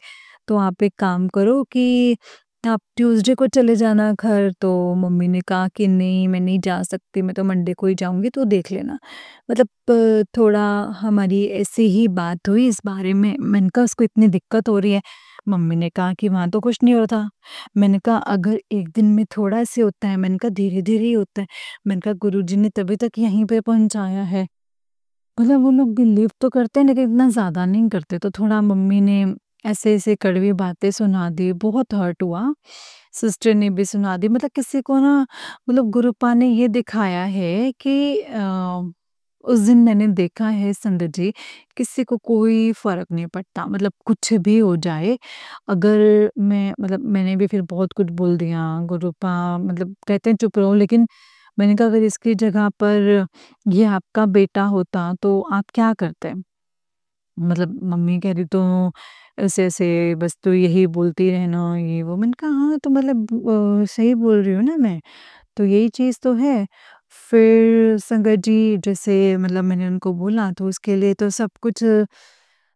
तो आप एक काम करो कि आप ट्यूसडे को चले जाना घर। तो मम्मी ने कहा कि नहीं मैं नहीं जा सकती, मैं तो मंडे को ही जाऊँगी, तो देख लेना। मतलब थोड़ा हमारी ऐसे ही बात हुई इस बारे में। मैंने कहा उसको इतनी दिक्कत हो रही है। मम्मी ने कहा कि वहाँ तो कुछ नहीं हो रहा था। मैंने कहा अगर एक दिन में थोड़ा से होता है, मैंने कहा धीरे-धीरे ही होता है। मैंने कहा गुरुजी ने तभी तक यहीं पे पहुँचाया है। मतलब वो लोग बिलीव तो करते हैं लेकिन इतना ज़्यादा नहीं करते। तो थोड़ा मम्मी ने ऐसे-ऐसे कड़वी बातें सुना दी, बहुत हर्ट हुआ। सिस्टर ने भी सुना दी, मतलब किसी को ना मतलब गुरुपा ने ये दिखाया है कि उस दिन मैंने देखा है संगत जी, किसी को कोई फ़र्क नहीं पड़ता, मतलब कुछ भी हो जाए। अगर मैं मतलब मैंने भी फिर बहुत कुछ बोल दिया, गुरुपा मतलब कहते हैं चुप रहो, लेकिन मैंने कहा अगर इसकी जगह पर ये आपका बेटा होता तो आप क्या करते? मतलब मम्मी कह रही तो ऐसे-ऐसे बस तू यही बोलती रहना ये वो। मैंने कहा हाँ, तो मतलब सही बोल रही हूँ ना मैं। तो यही चीज़ तो है। फिर संगत जी जैसे मतलब मैंने उनको बोला तो उसके लिए तो सब कुछ तो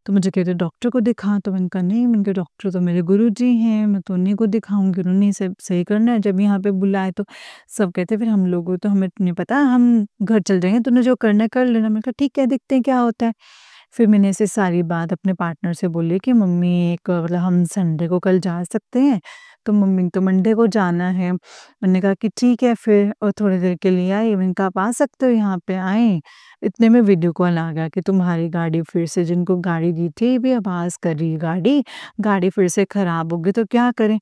मुझे कहते डॉक्टर को दिखा, तो मैंने कहा नहीं, मैंने कहा डॉक्टर तो मेरे गुरुजी हैं, मैं तो उन्हीं को दिखाऊँगी, उन्होंने सब सही करना है। जब यहाँ पे बुलाए तो सब कहते फिर हम लोगों तो हमें नहीं पता, हम घर चल जाएँगे, तूने जो करना है कर लेना। मैंने कहा ठीक है, देखते हैं क्या होता है। फिर मैंने ऐसे सारी बात अपने पार्टनर से बोली कि मम्मी एक मतलब हम संडे को कल जा सकते हैं, तो मम्मी तो मंडे को जाना है। उन्होंने कहा कि ठीक है फिर, और थोड़ी देर के लिए आई। मैंने कहा आप आ सकते हो यहाँ पे, आए। इतने में वीडियो कॉल आ गया कि तुम्हारी गाड़ी फिर से, जिनको गाड़ी दी थी भी आवाज़ कर रही है गाड़ी, गाड़ी फिर से खराब हो गई, तो क्या करें?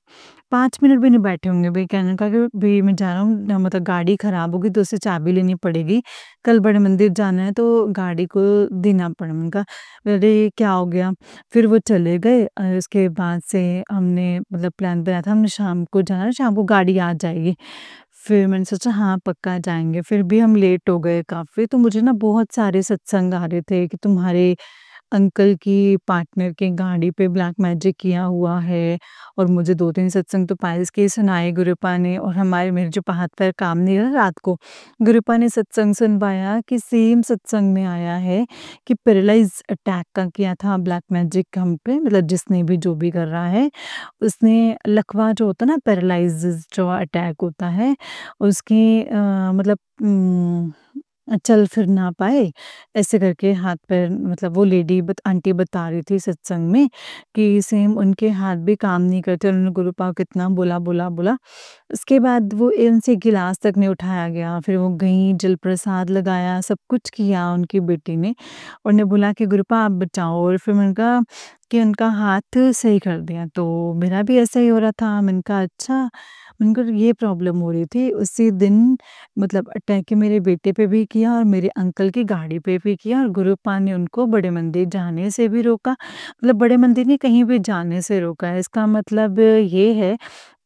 5 मिनट भी नहीं बैठे होंगे भई, कहने का कि भई मैं जा रहा हूँ मतलब गाड़ी खराब हो गई तो उससे चाबी लेनी पड़ेगी। कल बड़े मंदिर जाना है तो गाड़ी को देना पड़ा। मैंने कहा अरे! क्या हो गया? फिर वो चले गए उसके बाद से हमने मतलब प्लान बनाया था, हमने शाम को जाना है, शाम को गाड़ी आ जाएगी। फिर मैंने सोचा हाँ, पक्का जाएँगे, फिर भी हम लेट हो गए काफ़ी। तो मुझे ना बहुत सारे सत्संग आ रहे थे कि तुम्हारे अंकल की पार्टनर की गाड़ी पे ब्लैक मैजिक किया हुआ है और मुझे 2-3 सत्संग तो पायल्स के ही सुनाए गुरुपा ने और हमारे मेरे जो हाथ-पैर काम नहीं है ना रात को, गुरुपा ने सत्संग सुनवाया कि सेम सत्संग में आया है कि पैरालाइज़ अटैक का किया था ब्लैक मैजिक हम पे मतलब जिसने भी जो भी कर रहा है, उसने लकवा जो होता है ना पैरालाइज़ जो अटैक होता है, उसके मतलब चल फिर ना पाए, ऐसे करके हाथ-पैर मतलब वो लेडी आंटी बता रही थी सत्संग में कि सेम उनके हाथ भी काम नहीं करते, उन्होंने गुरुपा को कितना बोला। उसके बाद वो इनसे गिलास तक नहीं उठाया गया, फिर वो गईं, जल प्रसाद लगाया, सब कुछ किया उनकी बेटी ने और उन्हें बोला कि गुरुपा आप बचाओ और फिर मैंने कहा कि उनका हाथ सही कर दिया, तो मेरा भी ऐसा ही हो रहा था। मैंने कहा अच्छा, मैंने कहा ये प्रॉब्लम हो रही थी। उसी दिन मतलब अटैक मेरे बेटे पे भी किया और मेरे अंकल की गाड़ी पे भी किया और गुरुपा ने उनको बड़े मंदिर जाने से भी रोका। मतलब बड़े मंदिर नहीं कहीं भी जाने से रोका है। इसका मतलब ये है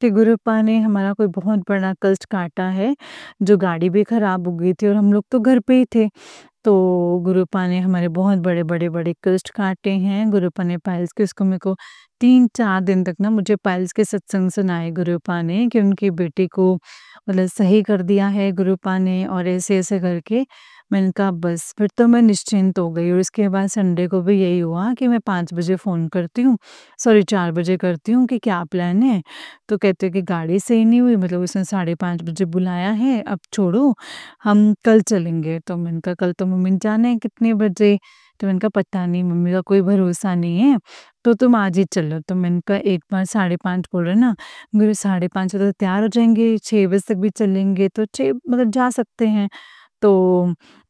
कि गुरुपा ने हमारा कोई बहुत बड़ा कष्ट काटा है, जो गाड़ी भी खराब हो गई थी और हम लोग तो घर पे ही थे। तो गुरुपा ने हमारे बहुत बड़े कष्ट काटे हैं। गुरुपा ने पायल्स के उसको मेरे को 3-4 दिन तक ना मुझे पायल्स के सत्संग सुनाए गुरुपा ने कि उनकी बेटी को मतलब सही कर दिया है गुरुपा ने और ऐसे-ऐसे करके मैंने कहा बस फिर तो मैं निश्चिंत हो गई और उसके बाद संडे को भी यही हुआ कि मैं 5 बजे फ़ोन करती हूँ, सॉरी 4 बजे करती हूँ कि क्या प्लान है? तो कहते हैं कि गाड़ी सही नहीं हुई मतलब उसने 5:30 बजे बुलाया है, अब छोड़ो हम कल चलेंगे। तो मैंने कहा कल तो मम्मी ने जाना है कितने बजे? तो मैंने कहा पता नहीं मम्मी का कोई भरोसा नहीं है, तो तुम आज ही चलो। तो मैंने कहा एक बार 5:30 बोल रहे हैं ना, मेरे 5:30 बजे तो तैयार हो जाएँगे, 6 बजे तक भी चलेंगे तो 6 मतलब जा सकते हैं। तो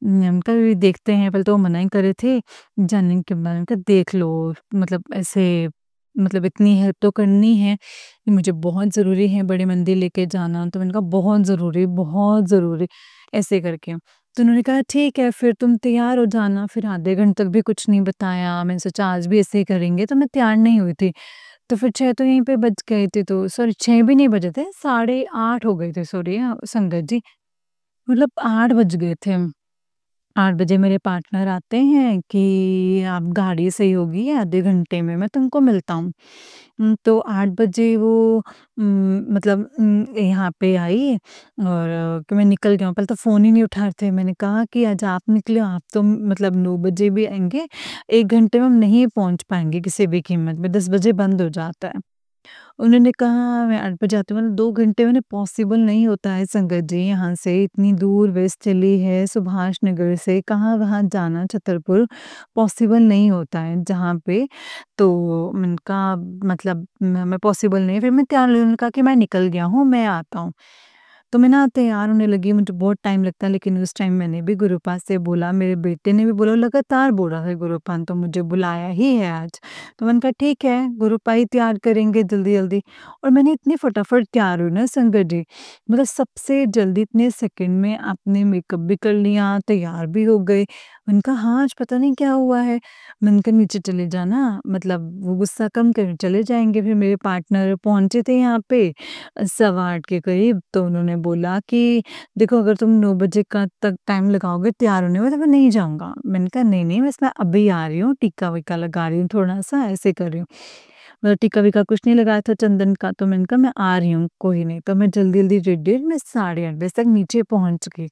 मैंने कहा अभी देखते हैं, पहले तो वो मना ही कर रहे थे जाने के बाद मैंने कहा देख लो मतलब ऐसे मतलब इतनी हेल्प तो करनी है, कि मुझे बहुत ज़रूरी है बड़े मंदिर लेके जाना। तो मैंने कहा बहुत ज़रूरी, ऐसे करके। तो उन्होंने कहा ठीक है फिर तुम तैयार हो जाना, फिर आधे घंटे तक भी कुछ नहीं बताया। मैंने सोचा आज भी ऐसे ही करेंगे, तो मैं तैयार नहीं हुई थी। तो फिर 6 तो यहीं पे बज गए थे, तो सॉरी 6 भी नहीं बजे थे, 8:30 हो गए थे सॉरी संगत जी। मतलब 8 बज गए थे। 8 बजे मेरे पार्टनर आते हैं कि आप गाड़ी सही होगी आधे घंटे में मैं तुमको मिलता हूँ। तो 8 बजे वो मतलब यहाँ पे आई और कि मैं निकल गया हूँ, पहले तो फ़ोन ही नहीं उठा रहे थे। मैंने कहा कि आज आप निकले हो, आप तो मतलब 9 बजे भी आएँगे, 1 घंटे में हम नहीं पहुँच पाएँगे किसी भी कीमत में, 10 बजे बंद हो जाता है। उन्होंने कहा मैं 8 बजे आती हूँ, मतलब 2 घंटे में ना पॉसिबल नहीं होता है संगत जी यहाँ से इतनी दूर वेस्ट दिल्ली है, सुभाष नगर से कहाँ-कहाँ जाना छतरपुर पॉसिबल नहीं होता है जहाँ पे। तो मैंने कहा मतलब मैं पॉसिबल नहीं है, फिर मैं तैयार हुई, उन्होंने कहा कि मैं निकल गया हूँ, मैं आता हूँ। तो मैं ना तैयार होने लगी, मुझे बहुत टाइम लगता है लेकिन उस टाइम मैंने भी गुरुपा से बोला, मेरे बेटे ने भी बोला, लगातार बोल रहा था गुरुपा ने तो मुझे बुलाया ही है आज। तो मैंने कहा ठीक है, गुरुपा ही तैयार करेंगे जल्दी-जल्दी और मैंने इतनी फटाफट तैयार हुई ना संगत जी, मतलब सबसे जल्दी इतने सेकंड में आपने मेकअप भी कर लिया, तैयार भी हो गए। मैंने कहा हाँ, आज पता नहीं क्या हुआ है। मैंने कहा नीचे चले जाना, मतलब वो गुस्सा कम कर चले जाएँगे। फिर मेरे पार्टनर पहुँचे थे यहाँ पे 8:15 के करीब, तो उन्होंने बोला कि देखो अगर तुम 9 बजे का तक टाइम लगाओगे तैयार होने में तो मैं नहीं जाऊँगा। मैंने कहा नहीं, बस मैं अभी आ रही हूँ, टीका-वीका लगा रही हूँ थोड़ा-सा ऐसे कर रही हूँ। मतलब टीका-वीका कुछ नहीं लगाया था चंदन का, तो मैंने कहा मैं आ रही हूँ, कोई नहीं। तो मैं जल्दी-जल्दी रेडी हुई, मैं 8:30 बजे तक नीचे पहुँच गई।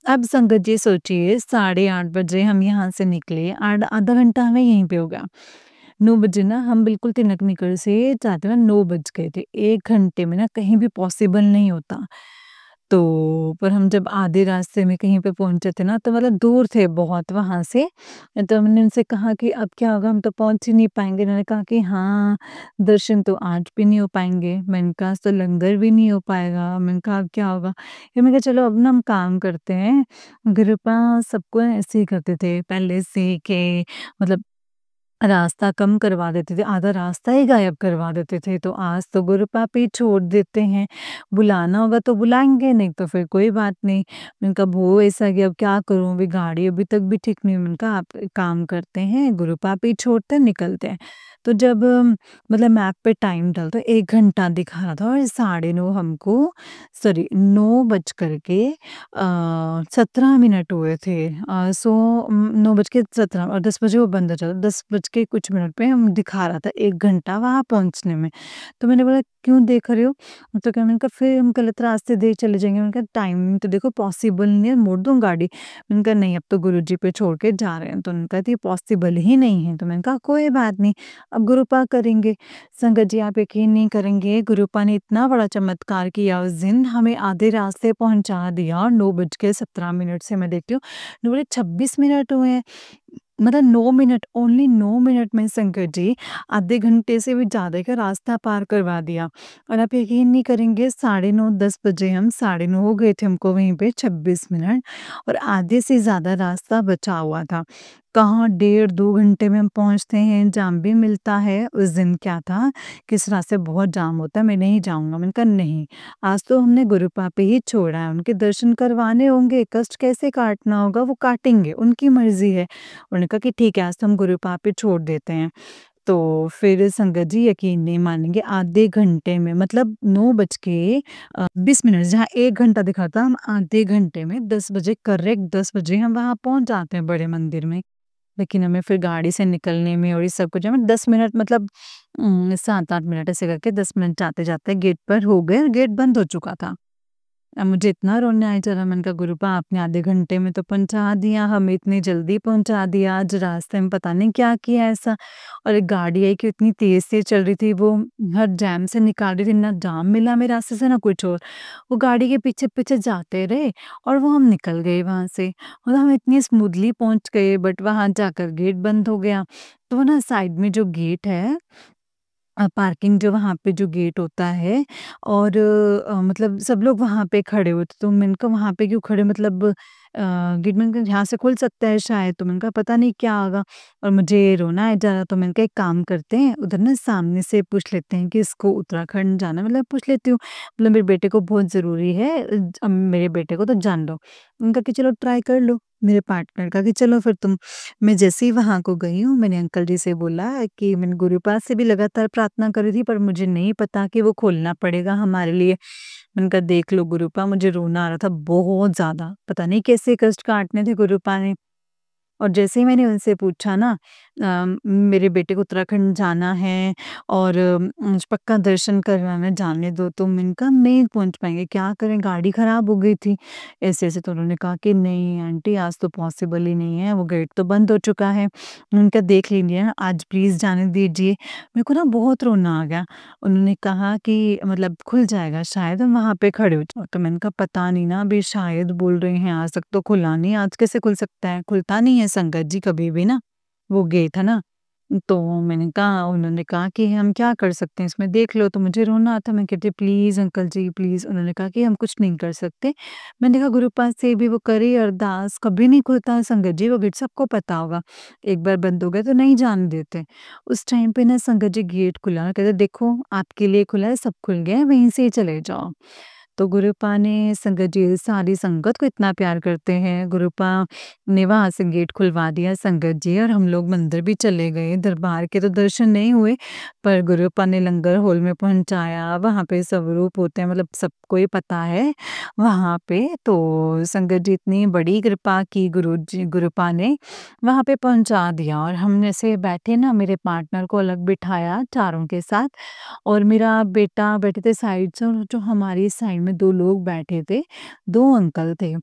अब संगत जी सोचिए 8:30 बजे हम यहाँ से निकले, आधा घंटा हमें यहीं पे हो गया। 9 बजे ना हम बिल्कुल तिनक-निकर से जाते हुए 9 बज गए थे। 1 घंटे में ना कहीं भी पॉसिबल नहीं होता। तो पर हम जब आधे रास्ते में कहीं पे पहुँचे थे ना, तो मतलब दूर थे बहुत वहाँ से। तो मैंने उनसे कहा कि अब क्या होगा, हम तो पहुँच ही नहीं पाएँगे। उन्होंने कहा कि हाँ, दर्शन तो आज भी नहीं हो पाएँगे। मैंने कहा आज तो लंगर भी नहीं हो पाएगा। मैंने कहा अब क्या होगा? फिर मैंने कहा चलो अब ना हम काम करते हैं। कृपा सबको ऐसे ही करते थे पहले से कि मतलब रास्ता कम करवा देते थे, आधा रास्ता ही गायब करवा देते थे। तो आज तो गुरुपा पे ही छोड़ देते हैं, बुलाना होगा तो बुलाएँगे, नहीं तो फिर कोई बात नहीं। मैंने कहा वो ऐसा कि अब क्या करूँ, अभी गाड़ी अभी तक भी ठीक नहीं हुई। मैंने कहा आप एक काम करते हैं, गुरुपा पे ही छोड़ते हैं, निकलते हैं। तो जब मतलब मैप पे टाइम डाला तो 1 घंटा दिखा रहा था और 9:30 हमको सॉरी 9 बज कर के 17 मिनट हुए थे। 9 बज के 17 और 10 बजे वो बंद हो जाता, 10 बज के कुछ मिनट पे हम दिखा रहा था 1 घंटा वहाँ पहुँचने में। तो मैंने बोला क्यों देख रहे हो? तो क्या मैंने कहा फिर हम गलत रास्ते दे चले जाएँगे। मैंने कहा टाइमिंग तो देखो पॉसिबल नहीं है, मोड़ दूँ गाड़ी? मैंने कहा नहीं अब तो गुरुजी पे छोड़ के जा रहे हैं। तो उन्होंने कहा ये पॉसिबल ही नहीं है। तो मैंने कहा कोई बात नहीं, अब गुरुपा करेंगे। संगत जी आप यकीन नहीं करेंगे, गुरुपा ने इतना बड़ा चमत्कार किया उस दिन, हमें आधे रास्ते पहुँचा दिया। 9 बज के 17 मिनट से मैं देखती हूँ, 9 बजे 26 मिनट हुए हैं। मतलब 9 मिनट, ओनली 9 मिनट में संकट जी आधे घंटे से भी ज़्यादा का रास्ता पार करवा दिया। और आप यकीन नहीं करेंगे 9:30 10 बजे हम 9:30 हो गए थे हमको वहीं पे 26 मिनट और आधे से ज़्यादा रास्ता बचा हुआ था। कहाँ डेढ़ 2 घंटे में हम पहुँचते हैं, जाम भी मिलता है। उस दिन क्या था कि इस रास्ते बहुत जाम होता है, मैं नहीं जाऊँगा। मैंने कहा नहीं, आज तो हमने गुरुपा पे ही छोड़ा है, उनके दर्शन करवाने होंगे, कष्ट कैसे काटना होगा वो काटेंगे, उनकी मर्ज़ी है। उन्होंने कहा कि ठीक है आज तो हम गुरुपा पे छोड़ देते हैं। तो फिर संगत जी यकीन नहीं मानेंगे आधे घंटे में मतलब 9 बज के 20 मिनट जहाँ 1 घंटा दिखा था हम आधे घंटे में 10 बजे करेक्ट 10 बजे हम वहाँ पहुँच जाते हैं बड़े मंदिर में। लेकिन हमें फिर गाड़ी से निकलने में और ये सब कुछ हमें 10 मिनट मतलब 7-8 मिनट ऐसे करके 10 मिनट जाते-जाते गेट पर हो गए और गेट बंद हो चुका था। अब मुझे इतना रोने आई जा रहा, मैंने कहा गुरुपा आपने आधे घंटे में तो पहुँचा दिया, हमें इतनी जल्दी पहुँचा दिया, आज रास्ते में पता नहीं क्या किया ऐसा। और एक गाड़ी आई कि इतनी तेज़ से चल रही थी, वो हर जैम से निकाल रही थी, ना जाम मिला मेरे रास्ते से ना कुछ और। वो गाड़ी के पीछे-पीछे जाते रहे और वो हम निकल गए वहाँ से। मतलब हम इतनी स्मूथली पहुँच गए बट वहाँ जाकर गेट बंद हो गया। तो वो ना साइड में जो गेट है पार्किंग जो वहाँ पे जो गेट होता है और मतलब सब लोग वहाँ पे खड़े हुए थे, तो मैंने कहा वहाँ पे क्यों खड़े मतलब गेट मैंने कहा यहाँ से खुल सकता है शायद, तो मैंने कहा पता नहीं क्या होगा और मुझे रोना आ जा रहा तो मैंने कहा एक काम करते हैं उधर ना सामने से पूछ लेते हैं कि इसको उत्तराखंड जाना है, मतलब पूछ लेती हूँ मतलब मेरे बेटे को बहुत ज़रूरी है मेरे बेटे को तो जान लो। उनका कि चलो ट्राई कर लो, मेरे पार्टनर का कि चलो फिर तुम। मैं जैसे ही वहाँ को गई हूँ, मैंने अंकल जी से बोला कि मैंने गुरुपाद से भी लगातार प्रार्थना करी थी, पर मुझे नहीं पता कि वो खोलना पड़ेगा हमारे लिए। मैंने कहा देख लो गुरुपा, मुझे रोना आ रहा था बहुत ज़्यादा, पता नहीं कैसे कष्ट काटने थे गुरुपा ने। और जैसे ही मैंने उनसे पूछा ना मेरे बेटे को उत्तराखंड जाना है और पक्का दर्शन करवाना है, जाने दो, तो मैंने कहा नहीं पहुँच पाएँगे, क्या करें गाड़ी खराब हो गई थी। ऐसे-ऐसे तो उन्होंने कहा कि नहीं आंटी आज तो पॉसिबल ही नहीं है, वो गेट तो बंद हो चुका है। उनका देख लीजिए ना आज प्लीज़ जाने दीजिए। मेरे को ना बहुत रोना आ गया। उन्होंने कहा कि मतलब खुल जाएगा शायद हम वहाँ पे खड़े हो जाओ। तो मैंने कहा पता नहीं ना अभी शायद बोल रहे हैं आज तक तो खुला नहीं, आज कैसे खुल सकता है? खुलता नहीं है संगत जी कभी भी ना, वो गेट है ना। तो मैंने कहा उन्होंने कहा कि हम क्या कर सकते हैं इसमें देख लो, तो मुझे रोना आता मैं कहती प्लीज़ अंकल जी प्लीज़। उन्होंने कहा कि हम कुछ नहीं कर सकते। मैंने कहा गुरुपाद से भी वो करे अरदास, कभी नहीं खुलता है संगत जी वो गेट, सबको पता होगा। एक बार बंद हो गया तो नहीं जाने देते। उस टाइम पे ना संगत जी गेट खुला, कहते देखो आपके लिए खुला है, सब खुल गया है, वहीं से ही चले जाओ। तो गुरुपा ने संगत जी सारी संगत को इतना प्यार करते हैं, गुरुपा ने वहाँ से गेट खुलवा दिया संगत जी और हम लोग मंदिर भी चले गए। दरबार के तो दर्शन नहीं हुए, पर गुरुपा ने लंगर हॉल में पहुँचाया, वहाँ पे स्वरूप होते हैं मतलब सबको ही पता है वहाँ पे। तो संगत जी इतनी बड़ी कृपा की गुरुजी गुरुपा ने वहाँ पे पहुँचा दिया और हम ऐसे बैठे ना मेरे पार्टनर को अलग बिठाया चारों के साथ और मेरा बेटा बैठे थे साइड से और जो हमारी साइड में 2 लोग बैठे थे, 2 अंकल थे।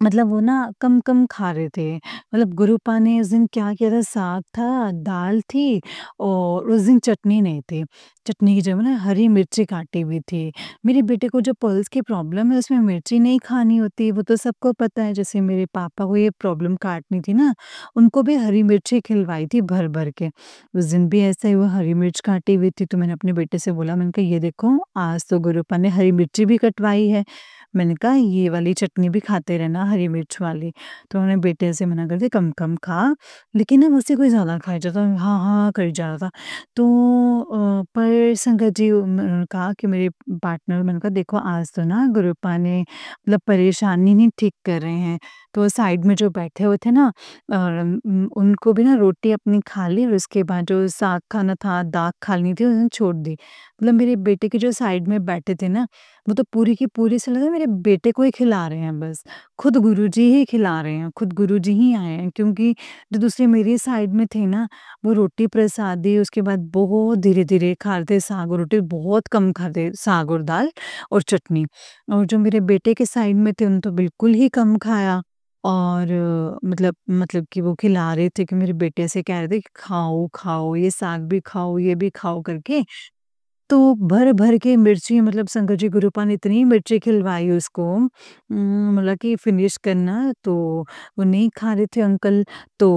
मतलब वो ना कम-कम खा रहे थे। मतलब गुरुपा ने उस दिन क्या किया था साग था, दाल थी और उस दिन चटनी नहीं थी। चटनी की जगह ना हरी मिर्ची काटी हुई थी। मेरे बेटे को जो पल्स की प्रॉब्लम है उसमें मिर्ची नहीं खानी होती, वो तो सबको पता है। जैसे मेरे पापा को ये प्रॉब्लम काटनी थी ना, उनको भी हरी मिर्ची खिलवाई थी भर-भर के। उस दिन भी ऐसा ही हुआ हरी मिर्च काटी हुई थी तो मैंने अपने बेटे से बोला मैंने कहा ये देखो आज तो गुरुपा ने हरी मिर्ची भी कटवाई है। मैंने कहा ये वाली चटनी भी खाते रहना हरी मिर्च वाली। तो उन्होंने बेटे से मना कर दिया कम-कम खा, लेकिन ना मुझसे कोई ज़्यादा खाई जाता हाँ, हाँ करी जा रहा था। तो पर संगत जी उन्होंने कहा कि मेरे पार्टनर मैंने कहा देखो आज तो ना गुरुपा ने मतलब परेशानी नहीं ठीक कर रहे हैं। तो साइड में जो बैठे हुए थे ना उनको भी ना रोटी अपनी खा ली और उसके बाद जो साग खाना था, दाल खानी थी उन्होंने छोड़ दी। मतलब मेरे बेटे के जो साइड में बैठे थे ना, वो तो पूरी की पूरी ऐसा लगा मेरे बेटे को ही खिला रहे हैं बस। खुद गुरुजी ही खिला रहे हैं, खुद गुरुजी ही आए हैं क्योंकि जो दूसरे मेरी साइड में थे ना, वो रोटी प्रसादी उसके बाद बहुत धीरे-धीरे खा रहे थे, साग और रोटी बहुत कम खाते, साग और दाल और चटनी। और जो मेरे बेटे के साइड में थे, उन्होंने तो बिल्कुल ही कम खाया और मतलब कि वो खिला रहे थे कि मेरे बेटे से कह रहे थे कि खाओ, खाओ, ये साग भी खाओ, ये भी खाओ करके। तो भर-भर के मिर्ची मतलब शंकर जी गुरुपा ने इतनी मिर्ची खिलवाई उसको मतलब कि फिनिश करना तो वो नहीं खा रहे थे अंकल। तो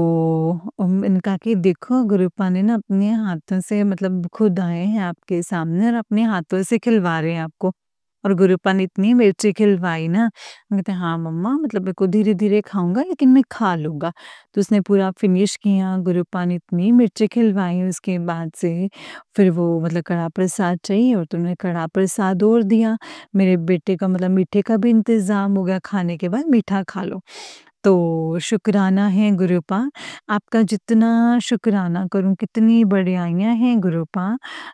मैंने कहा कि देखो गुरुपा ने ना अपने हाथों से मतलब खुद आए हैं आपके सामने और अपने हाथों से खिलवा रहे हैं आपको। और गुरुपा ने इतनी मिर्ची खिलवाई ना, कहते हाँ मम्मा मतलब मेरे को धीरे-धीरे खाऊँगा लेकिन मैं खा लूँगा। तो उसने पूरा फिनिश किया, गुरुपा ने इतनी मिर्ची खिलवाई उसके बाद से फिर वो मतलब कड़ा प्रसाद चाहिए और तुमने कड़ा प्रसाद और दिया। मेरे बेटे का मतलब मीठे का भी इंतज़ाम हो गया, खाने के बाद मीठा खा लो। तो शुक्राना है गुरुपा, आपका जितना शुक्राना करूँ कितनी बड़ाइयाँ हैं गुरुपा,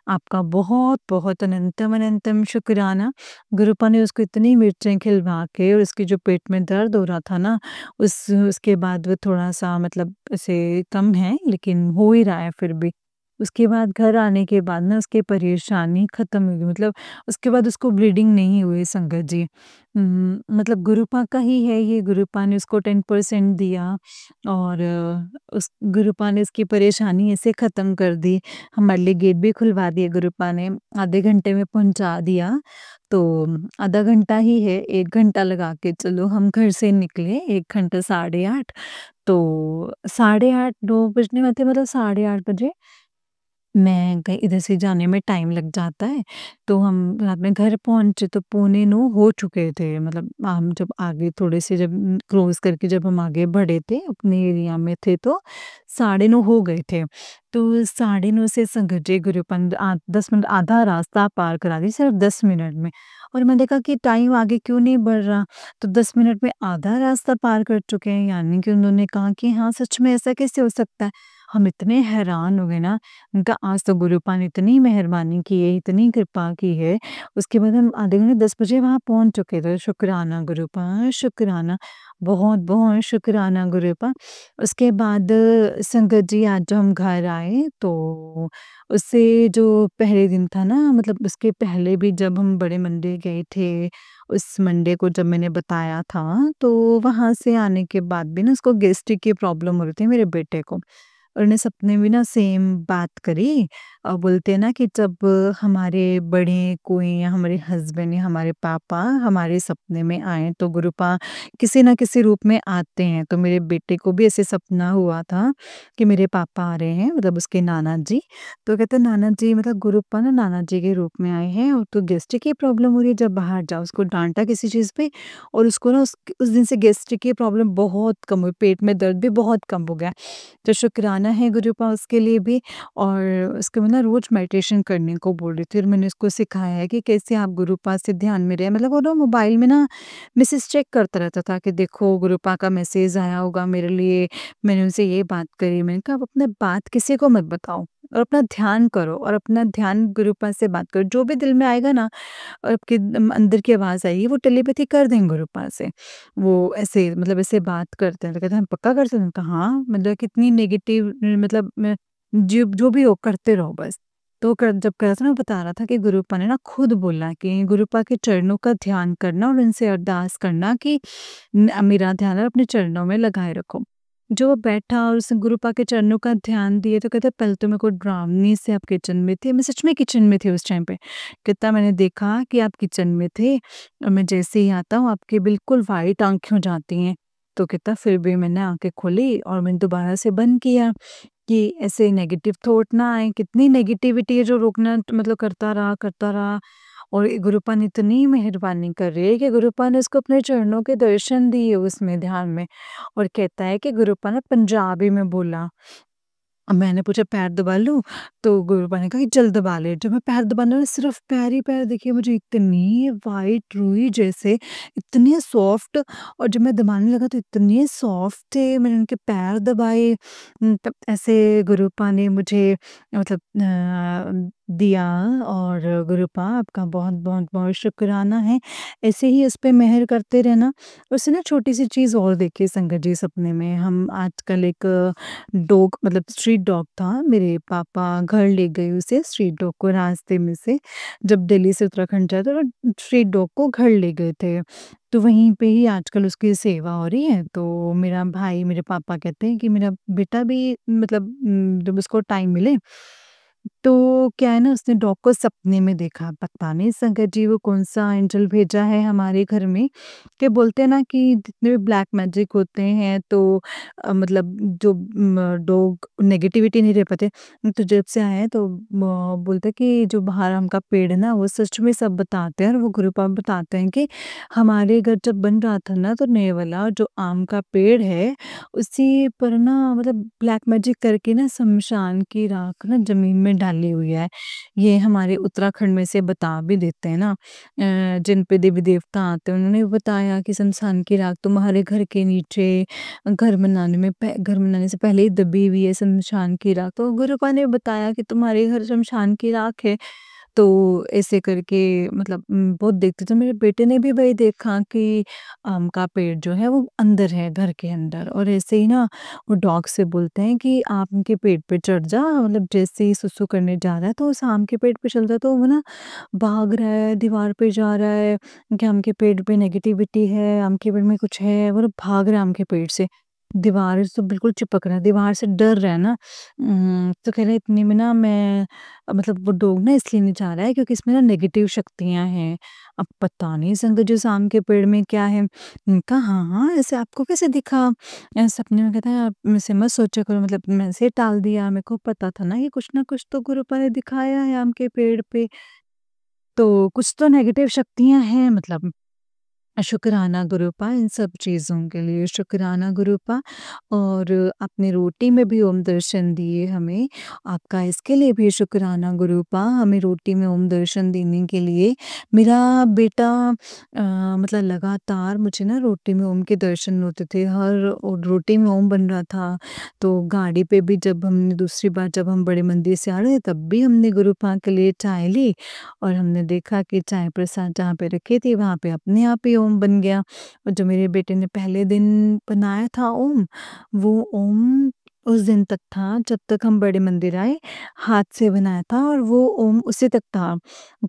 आपका बहुत-बहुत अनंतम-अनंतम शुक्राना। गुरुपा ने उसको इतनी मिर्चें खिलवा के और उसके जो पेट में दर्द हो रहा था ना, उसके बाद वो थोड़ा-सा मतलब ऐसे कम है लेकिन हो ही रहा है फिर भी। उसके बाद घर आने के बाद ना उसकी परेशानी ख़त्म हो गई मतलब उसके बाद उसको ब्लीडिंग नहीं हुई संगत जी। मतलब गुरुपा का ही है ये, गुरुपा ने उसको 10% दिया और उस गुरुपा ने उसकी परेशानी ऐसे ख़त्म कर दी। हमारे लिए गेट भी खुलवा दिया गुरुपा ने, आधे घंटे में पहुँचा दिया। तो आधा घंटा ही है, 1 घंटा लगा के चलो हम घर से निकले, 1 घंटा साढ़े 8 तो साढ़े 8 9 बजने वाले थे मतलब साढ़े 8 बजे मैं कहीं इधर से जाने में टाइम लग जाता है, तो हम रात में घर पहुँचे तो पौने 9 हो चुके थे। मतलब हम जब आगे थोड़े से जब क्रॉस करके जब हम आगे बढ़े थे, अपने एरिया में थे तो साढ़े 9 हो गए थे। तो साढ़े 9 से संगजे गुरुपंथ 10 मिनट आधा रास्ता पार करा दी सिर्फ़ 10 मिनट में। और मैंने देखा कि टाइम आगे क्यों नहीं बढ़ रहा? तो 10 मिनट में आधा रास्ता पार कर चुके हैं, यानी कि उन्होंने कहा कि हाँ, सच में ऐसा कैसे हो सकता है? हम इतने हैरान हो गए ना, उनका आज तो गुरुपा ने इतनी मेहरबानी की है, इतनी कृपा की है। उसके बाद हम आधे घंटे 10 बजे वहाँ पहुँच चुके थे। शुक्राना गुरुपा, शुक्राना, बहुत-बहुत शुक्राना गुरुपा। उसके बाद संगत जी आज जब हम घर आए तो उससे जो पहले दिन था ना मतलब उसके पहले भी जब हम बड़े मंदिर गए थे, उस मंडे को जब मैंने बताया था, तो वहाँ से आने के बाद भी ना उसको गैस्ट्रिक की प्रॉब्लम हो रही थी मेरे बेटे को। और उन्हें सपने में ना सेम बात करी बोलते हैं ना कि जब हमारे बड़े कोई या हमारे हस्बैंड या हमारे पापा हमारे सपने में आए तो गुरुपा किसी ना किसी रूप में आते हैं। तो मेरे बेटे को भी ऐसे सपना हुआ था कि मेरे पापा आ रहे हैं मतलब उसके नाना जी। तो कहते हैं नाना जी मतलब गुरुपा ना नाना जी के रूप में आए हैं और तो गैस्ट्रिक की प्रॉब्लम हो रही है जब बाहर जाओ। उसको डाँटा किसी चीज़ पे और उसको ना उस दिन से गैस्ट्रिक की प्रॉब्लम बहुत कम हुई, पेट में दर्द भी बहुत कम हो गया। तो शुक्राना है गुरुपा उसके लिए भी और उसको मैं ना रोज़ मेडिटेशन करने को बोल रही थी और मैंने उसको सिखाया है कि कैसे आप गुरुपा से ध्यान में रहें। मतलब वो ना मोबाइल में ना मैसेज चेक करता रहता था कि देखो गुरुपा का मैसेज आया होगा मेरे लिए, मैंने उनसे ये बात करी। मैंने कहा आप अपना बात किसी को मत बताओ और अपना ध्यान करो और अपना ध्यान गुरुपा से बात करो। जो भी दिल में आएगा ना और आपके अंदर की आवाज़ आएगी वो टेलीपैथी कर देंगे गुरुपा से। वो ऐसे मतलब ऐसे बात करते हैं, तो कहते हैं पक्का कर सकते हैं? तो हाँ, मतलब कितनी नेगेटिव मतलब मैं जो जो भी हो करते रहो बस। तो कर जब करा था ना बता रहा था कि गुरुपा ने ना खुद बोला कि गुरुपा के चरणों का ध्यान करना और उनसे अरदास करना कि मेरा ध्यान आप अपने चरणों में लगाए रखो। जो वो बैठा और उसने गुरुपा के चरणों का ध्यान दिए तो कहता पहले तो मेरे को डरावनी से आप किचन में थे, मैं सच में किचन में थी उस टाइम पे। कहता मैंने देखा कि आप किचन में थे और मैं जैसे ही आता हूँ आपकी बिल्कुल वाइट आँखें हो जाती हैं। तो कहता फिर भी मैंने आँखें खोली और मैंने दोबारा से बंद किया कि ऐसे नेगेटिव थॉट ना आए। कितनी नेगेटिविटी है जो रोकना मतलब करता रहा और गुरुपा ने इतनी मेहरबानी कर रही है कि गुरुपा ने उसको अपने चरणों के दर्शन दिए उसमें ध्यान में। और कहता है कि गुरुपा ना पंजाबी में बोला। अब मैंने पूछा पैर दबा लूँ? तो गुरुपा ने कहा कि चल दबा ले। जब मैं पैर दबाने लगा सिर्फ़ पैर ही पैर दिखे मुझे इतनी व्हाइट रुई जैसे, इतने सॉफ्ट। और जब मैं दबाने लगा तो इतने सॉफ्ट थे, मैंने उनके पैर दबाए। तब ऐसे गुरुपा ने मुझे मतलब दिया। और गुरुपा आपका बहुत-बहुत बहुत शुकराना है। ऐसे ही इस पे मेहर करते रहना। उससे ना छोटी-सी चीज़ और देखी संगत जी सपने में। हम आजकल एक डॉग मतलब स्ट्रीट डॉग था, मेरे पापा घर ले गए उसे स्ट्रीट डॉग को रास्ते में से। जब दिल्ली से उत्तराखंड जाए तो स्ट्रीट डॉग को घर ले गए थे। तो वहीं पे ही आजकल उसकी सेवा हो रही है। तो मेरा भाई मेरे पापा कहते हैं कि मेरा बेटा भी मतलब जब उसको टाइम मिले तो क्या है ना उसने डॉग को सपने में देखा। पता नहीं संगत जी वो कौन-सा एंजल भेजा है हमारे घर में कि बोलते हैं ना कि जितने भी ब्लैक मैजिक होते हैं तो मतलब जो डॉग नेगेटिविटी नहीं रह पाते। तो जब से आए हैं तो बोलते हैं कि जो बाहर आम का पेड़ है ना वो सच में सब बताते हैं। और वो गुरुपाप बताते हैं कि हमारे घर जब बन रहा था ना तो नए वाला जो आम का पेड़ है उसी पर ना मतलब ब्लैक मैजिक करके ना शमशान की राख ना ज़मीन में डाली हुई है। ये हमारे उत्तराखंड में से बता भी देते हैं ना। जिन पे देवी-देवता आते हैं उन्होंने बताया कि शमशान की राख तुम्हारे घर के नीचे घर बनाने से पहले ही दबी हुई है शमशान की राख। तो गुरुपा ने बताया कि तुम्हारे घर शमशान की राख है। तो ऐसे करके मतलब बहुत देखते थे। मेरे बेटे ने भी वही देखा कि आम का पेड़ जो है वो अंदर है घर के अंदर। और ऐसे ही ना वो डॉग से बोलते हैं कि आम के पेड़ पे चढ़ जा। मतलब जैसे ही सुसु करने जा रहा है तो उस आम के पेड़ पे चलता है तो वो ना भाग रहा है, दीवार पे जा रहा है कि आम के पेड़ पे नेगेटिविटी है, आम के पेड़ में कुछ है, वो ना भाग रहा है आम के पेड़ से। दीवार से तो बिल्कुल चिपक रहा है, दीवार से डर रहा है ना। तो कह रहा है इतने में ना मैं मतलब वो डॉग ना इसलिए नहीं जा रहा है क्योंकि इसमें ना नेगेटिव शक्तियाँ हैं। अब पता नहीं संगत जी उस आम के पेड़ में क्या है? मैंने कहा हाँ, हाँ, ऐसे आपको कैसे दिखा? सपने में कहता है आप ऐसे मत सोचा करो मतलब मैंने ऐसे ही टाल दिया, मेरे को पता था ना कि कुछ ना कुछ तो गुरुपा ने दिखाया है आम के पेड़ पे। तो कुछ तो नेगेटिव शक्तियाँ हैं मतलब। शुक्राना गुरुपा इन सब चीज़ों के लिए शुक्राना गुरुपा। और आपने रोटी में भी ओम दर्शन दिए हमें, आपका इसके लिए भी शुक्राना गुरुपा हमें रोटी में ओम दर्शन देने के लिए। मेरा बेटा मतलब लगातार मुझे ना रोटी में ओम के दर्शन होते थे, हर रोटी में ओम बन रहा था। तो गाड़ी पे भी जब हमने दूसरी बार जब हम बड़े मंदिर से आ रहे थे तब भी हमने गुरुपा के लिए चाय ली। और हमने देखा कि चाय प्रसाद जहाँ पे रखी थी वहाँ पे अपने आप ही ओम बन गया। और जो मेरे बेटे ने पहले दिन बनाया था ओम, वो ओम उस दिन तक था जब तक हम बड़े मंदिर आए, हाथ से बनाया था और वो ओम उसी तक था।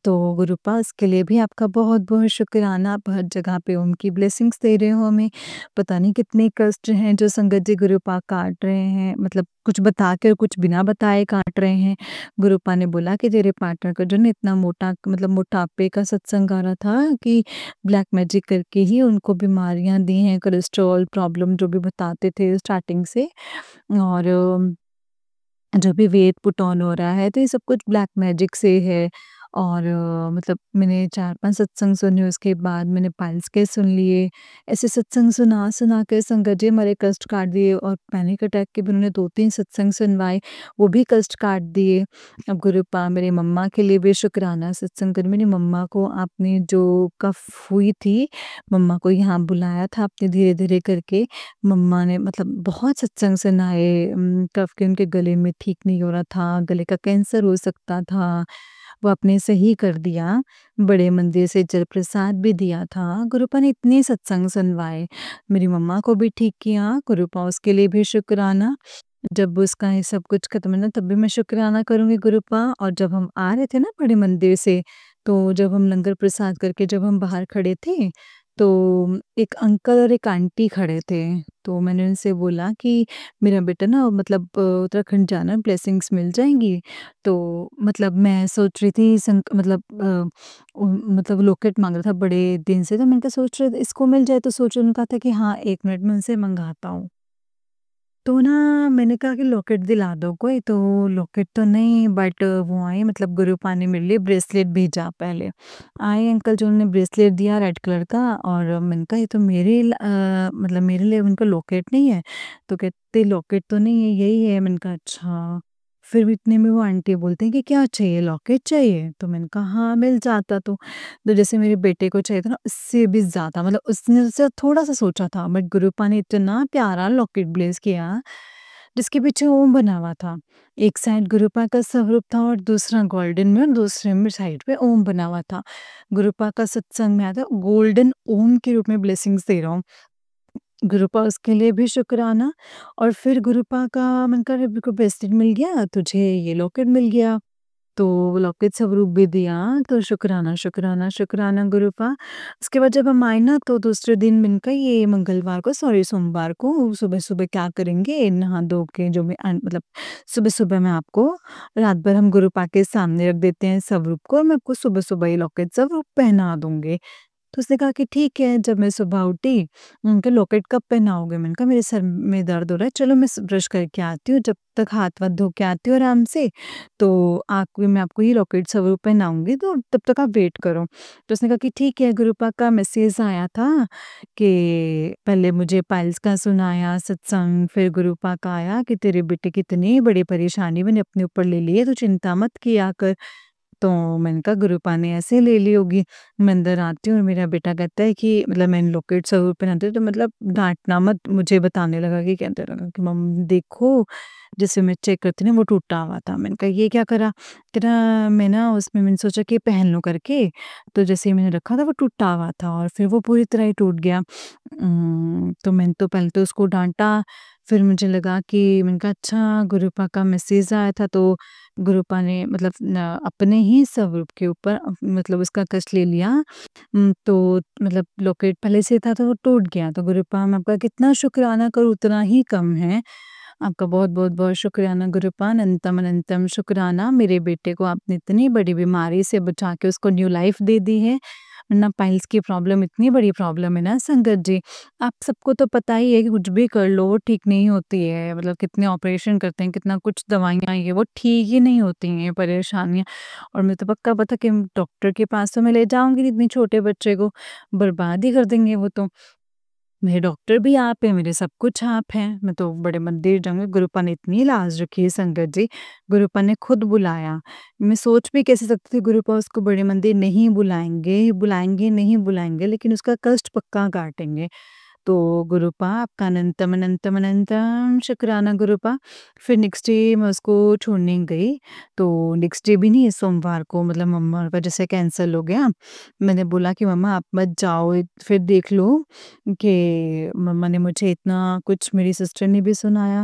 तो गुरुपा उसके लिए भी आपका बहुत-बहुत शुक्राना। आप हर जगह पे ओम की ब्लेसिंग्स दे रहे हो हमें। पता नहीं कितने कष्ट हैं जो संगत जी गुरुपा काट रहे हैं, मतलब कुछ बता के और कुछ बिना बताए काट रहे हैं। गुरुपा ने बोला कि तेरे पार्टनर का जो ना इतना मोटा मतलब मोटापे का सत्संग आ रहा था कि ब्लैक मैजिक करके ही उनको बीमारियां दी हैं, कोलेस्ट्रॉल प्रॉब्लम जो भी बताते थे स्टार्टिंग से। और जो भी वेट पुट ऑन हो रहा है तो ये सब कुछ ब्लैक मैजिक से है। और मतलब मैंने 4-5 सत्संग सुने उसके बाद मैंने पाइल्स के सुन लिए। ऐसे सत्संग सुना-सुना के संगत जी हमारे कष्ट काट दिए। और पैनिक अटैक के भी उन्होंने 2-3 सत्संग सुनवाए, वो भी कष्ट काट दिए। अब गुरुपा मेरी मम्मा के लिए भी शुक्राना सत्संग करी। मेरी मम्मा को आपने जो कफ़ हुई थी, मम्मा को यहाँ बुलाया था आपने धीरे-धीरे करके। मम्मा ने मतलब बहुत सत्संग सुनाए। कफ के उनके गले में ठीक नहीं हो रहा था, गले का कैंसर हो सकता था, वो आपने सही कर दिया। बड़े मंदिर से जल प्रसाद भी दिया था। गुरुपा ने इतने सत्संग सुनवाए, मेरी मम्मा को भी ठीक किया। गुरुपा उसके लिए भी शुक्राना। जब उसका ये सब कुछ खत्म है ना तब भी मैं शुक्राना करूँगी गुरुपा। और जब हम आ रहे थे ना बड़े मंदिर से, तो जब हम लंगर प्रसाद करके जब हम बाहर खड़े थे, तो एक अंकल और एक आंटी खड़े थे। तो मैंने उनसे बोला कि मेरा बेटा ना मतलब उत्तराखंड जाना है, ब्लेसिंग्स मिल जाएँगी? तो मतलब मैं सोच रही थी मतलब लॉकेट माँग रहा था बड़े दिन से, तो मैंने कहा सोच रहे इसको मिल जाए तो सोच उन्होंने कहा था कि हाँ, 1 मिनट में उनसे मँगाता हूँ। तो ना मैंने कहा कि लॉकेट दिला दो कोई, तो लॉकेट तो नहीं बट वो आए मतलब गुरुपा ने मेरे लिए ब्रेसलेट भेजा पहले। आए अंकल जो उन्होंने ब्रेसलेट दिया रेड कलर का और मैंने कहा ये तो मतलब मेरे लिए उनका लॉकेट नहीं है। तो कहते लॉकेट तो नहीं है, यही है। मैंने कहा अच्छा। फिर इतने में वो आंटी बोलते हैं कि क्या चाहिए लॉकेट चाहिए? तो मैंने कहा हाँ, मिल जाता तो। तो जैसे मेरे बेटे को चाहिए था ना उससे भी ज़्यादा मतलब उसने उससे थोड़ा-सा सोचा था बट गुरुपा ने इतना प्यारा लॉकेट ब्लेस किया, जिसके पीछे ओम बना हुआ था। एक साइड गुरुपा का स्वरूप था और दूसरा गोल्डन में और दूसरे में साइड पे ओम बना हुआ था। गुरुपा का सत्संग में आया था गोल्डन ओम के रूप में ब्लेसिंग्स दे रहा हूँ। गुरुपा उसके लिए भी शुक्राना और फिर गुरुपा का मैंने कहा मेरे को ब्रेसलेट मिल गया, तुझे ये लॉकेट मिल गया। तो वो लॉकेट स्वरूप भी दिया, तो शुक्राना, शुक्राना, शुक्राना गुरुपा। उसके बाद जब हम आए ना तो दूसरे दिन मैंने कहा ये मंगलवार को सॉरी सोमवार को सुबह-सुबह क्या करेंगे नहा धो के जो मैं मतलब सुबह-सुबह मैं आपको रात भर हम गुरुपा के सामने रख देते हैं स्वरूप को और मैं आपको सुबह-सुबह ये लॉकेट स्वरूप पहना दूँगी। तो उसने कहा कि ठीक है, जब मैं सुबह उठी, उनका लॉकेट कब पहनाओगे? मैंने कहा मेरे सर में दर्द हो रहा है, चलो मैं ब्रश करके आती हूँ, जब तक हाथ-वाथ धो के आती हूँ आराम से, तो मैं आपको ये लॉकेट ज़रूर पहनाऊँगी, तो तब तक आप वेट करो। तो उसने कहा कि ठीक है, गुरुपा का मैसेज आया था कि पहले मुझे पायल्स का सुनाया सत्संग, फिर गुरुपा का आया कि तेरे बेटे की इतनी बड़ी परेशानी मैंने अपने ऊपर ले ली है, तू चिंता मत किया कर। तो मैंने कहा गुरुपा ने ऐसे ले ली होगी। मैं अंदर आती हूँ और मेरा बेटा कहता है कि मतलब मैंने लॉकेट ज़रूर पहनाती हूँ तो मतलब डाँटना मत मुझे बताने लगा कि कहने लगा कि मम्मी देखो, जैसे मैं चेक करती ना वो टूटा हुआ था। मैंने कहा ये क्या करा? कह रहा मैं ना उसमें मैंने सोचा कि पहन लूँ करके, तो जैसे ही मैंने रखा था वो टूटा हुआ था और फिर वो पूरी तरह ही टूट गया। तो मैंने तो पहले तो उसको डाँटा, फिर मुझे लगा कि मैंने कहा अच्छा गुरुपा का मैसेज आया था तो गुरुपा ने मतलब अपने ही स्वरूप के ऊपर मतलब उसका कष्ट ले लिया। तो मतलब लॉकेट पहले से था तो वो टूट गया। तो गुरुपा मैं आपका कितना शुक्राना करूँ उतना ही कम है। आपका बहुत-बहुत बहुत शुक्राना गुरुपा, अनंतम अनंतम शुक्राना। मेरे बेटे को आपने इतनी बड़ी बीमारी से बचा के उसको न्यू लाइफ दे दी है। वरना पाइल्स की प्रॉब्लम इतनी बड़ी प्रॉब्लम है ना संगत जी। आप सबको तो पता ही है कि कुछ भी कर लो वो ठीक नहीं होती है। मतलब कितने ऑपरेशन करते हैं, कितना कुछ दवाइयाँ ये वो ठीक ही नहीं होती हैं ये परेशानियाँ। और मुझे तो पक्का पता कि डॉक्टर के पास तो मैं ले जाऊँगी नहीं इतने छोटे बच्चे को, बर्बाद ही कर देंगे वो तो। मेरे डॉक्टर भी आप हैं, मेरे सब कुछ आप हैं। मैं तो बड़े मंदिर जाऊँगी, गुरुपा ने इतनी लाज रखी है संगत जी, गुरुपा ने खुद बुलाया। मैं सोच भी कैसे सकती थी गुरुपा उसको बड़े मंदिर नहीं बुलाएँगे, बुलाएँगे, नहीं बुलाएँगे लेकिन उसका कष्ट पक्का काटेंगे। तो गुरुपा आपका अनंतम अनंतम अनंतम शुक्राना गुरुपा। फिर नेक्स्ट डे मैं उसको छोड़ने गई, तो नेक्स्ट डे भी नहीं सोमवार को मतलब मम्मा का जैसे कैंसल हो गया। मैंने बोला कि मम्मा आप मत जाओ फिर देख लो कि मम्मा ने मुझे इतना कुछ मेरी सिस्टर ने भी सुनाया।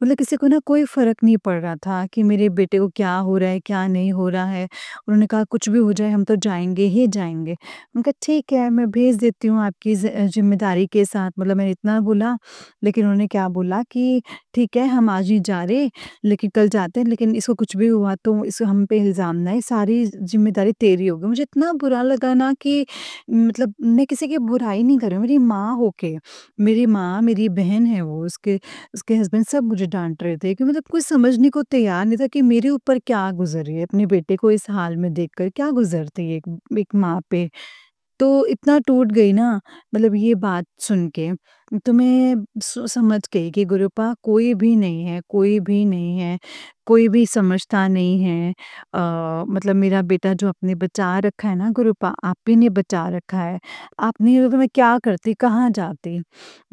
मतलब किसी को ना कोई फ़र्क नहीं पड़ रहा था कि मेरे बेटे को क्या हो रहा है, क्या नहीं हो रहा है। उन्होंने कहा कुछ भी हो जाए हम तो जाएँगे ही जाएँगे। मैंने कहा ठीक है मैं भेज देती हूँ आपकी ज़िम्मेदारी के साथ मतलब मैंने इतना बोला, लेकिन उन्होंने क्या बोला कि ठीक है हम आज नहीं जा रहे, लेकिन कल जाते हैं लेकिन इसको कुछ भी हुआ तो इसको हम पे इल्ज़ाम ना है, सारी ज़िम्मेदारी तेरी होगी। मुझे इतना बुरा लगा ना कि मतलब मैं किसी की बुराई नहीं कर रही हूँ, मेरी माँ होके, मेरी माँ मेरी बहन है वो, उसके उसके हस्बैंड सब मुझे डाँट रहे थे कि मतलब कोई समझने को तैयार नहीं था कि मेरे ऊपर क्या गुज़र रही है, अपने बेटे को इस हाल में देखकर क्या गुज़रती है एक माँ पे। तो इतना टूट गई ना मतलब ये बात सुन के, तो मैं समझ गई कि गुरुपा कोई भी नहीं है, कोई भी नहीं है, कोई भी समझता नहीं है। मतलब मेरा बेटा जो आपने बचा रखा है ना गुरुपा, आप ही ने बचा रखा है। आप नहीं होते तो मैं क्या करती, कहाँ जाती?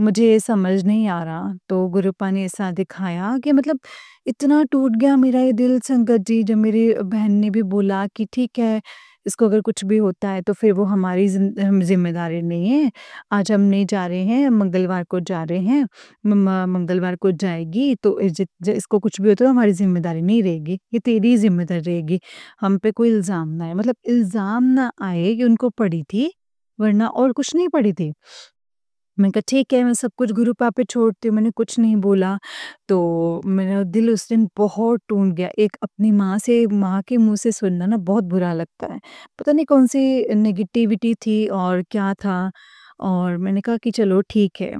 मुझे ये समझ नहीं आ रहा। तो गुरुपा ने ऐसा दिखाया कि मतलब इतना टूट गया मेरा ये दिल संगत जी, जब मेरी बहन ने भी बोला कि ठीक है इसको अगर कुछ भी होता है तो फिर वो हमारी ज़िम्मेदारी नहीं है। आज हम नहीं जा रहे हैं, मंगलवार को जा रहे हैं। मम्मा मंगलवार को जाएगी तो इसको कुछ भी हो तो हमारी ज़िम्मेदारी नहीं रहेगी, ये तेरी ज़िम्मेदारी रहेगी। हम पे कोई इल्ज़ाम ना आए मतलब इल्ज़ाम ना आए कि उनको पड़ी थी, वरना और कुछ नहीं पड़ी थी। मैंने कहा ठीक है, मैं सब कुछ गुरु पा पे छोड़ती हूँ, मैंने कुछ नहीं बोला। तो मेरा दिल उस दिन बहुत टूट गया। एक अपनी माँ के मुँह से सुनना ना बहुत बुरा लगता है। पता नहीं कौन-सी नेगेटिविटी थी और क्या था और मैंने कहा कि चलो ठीक है,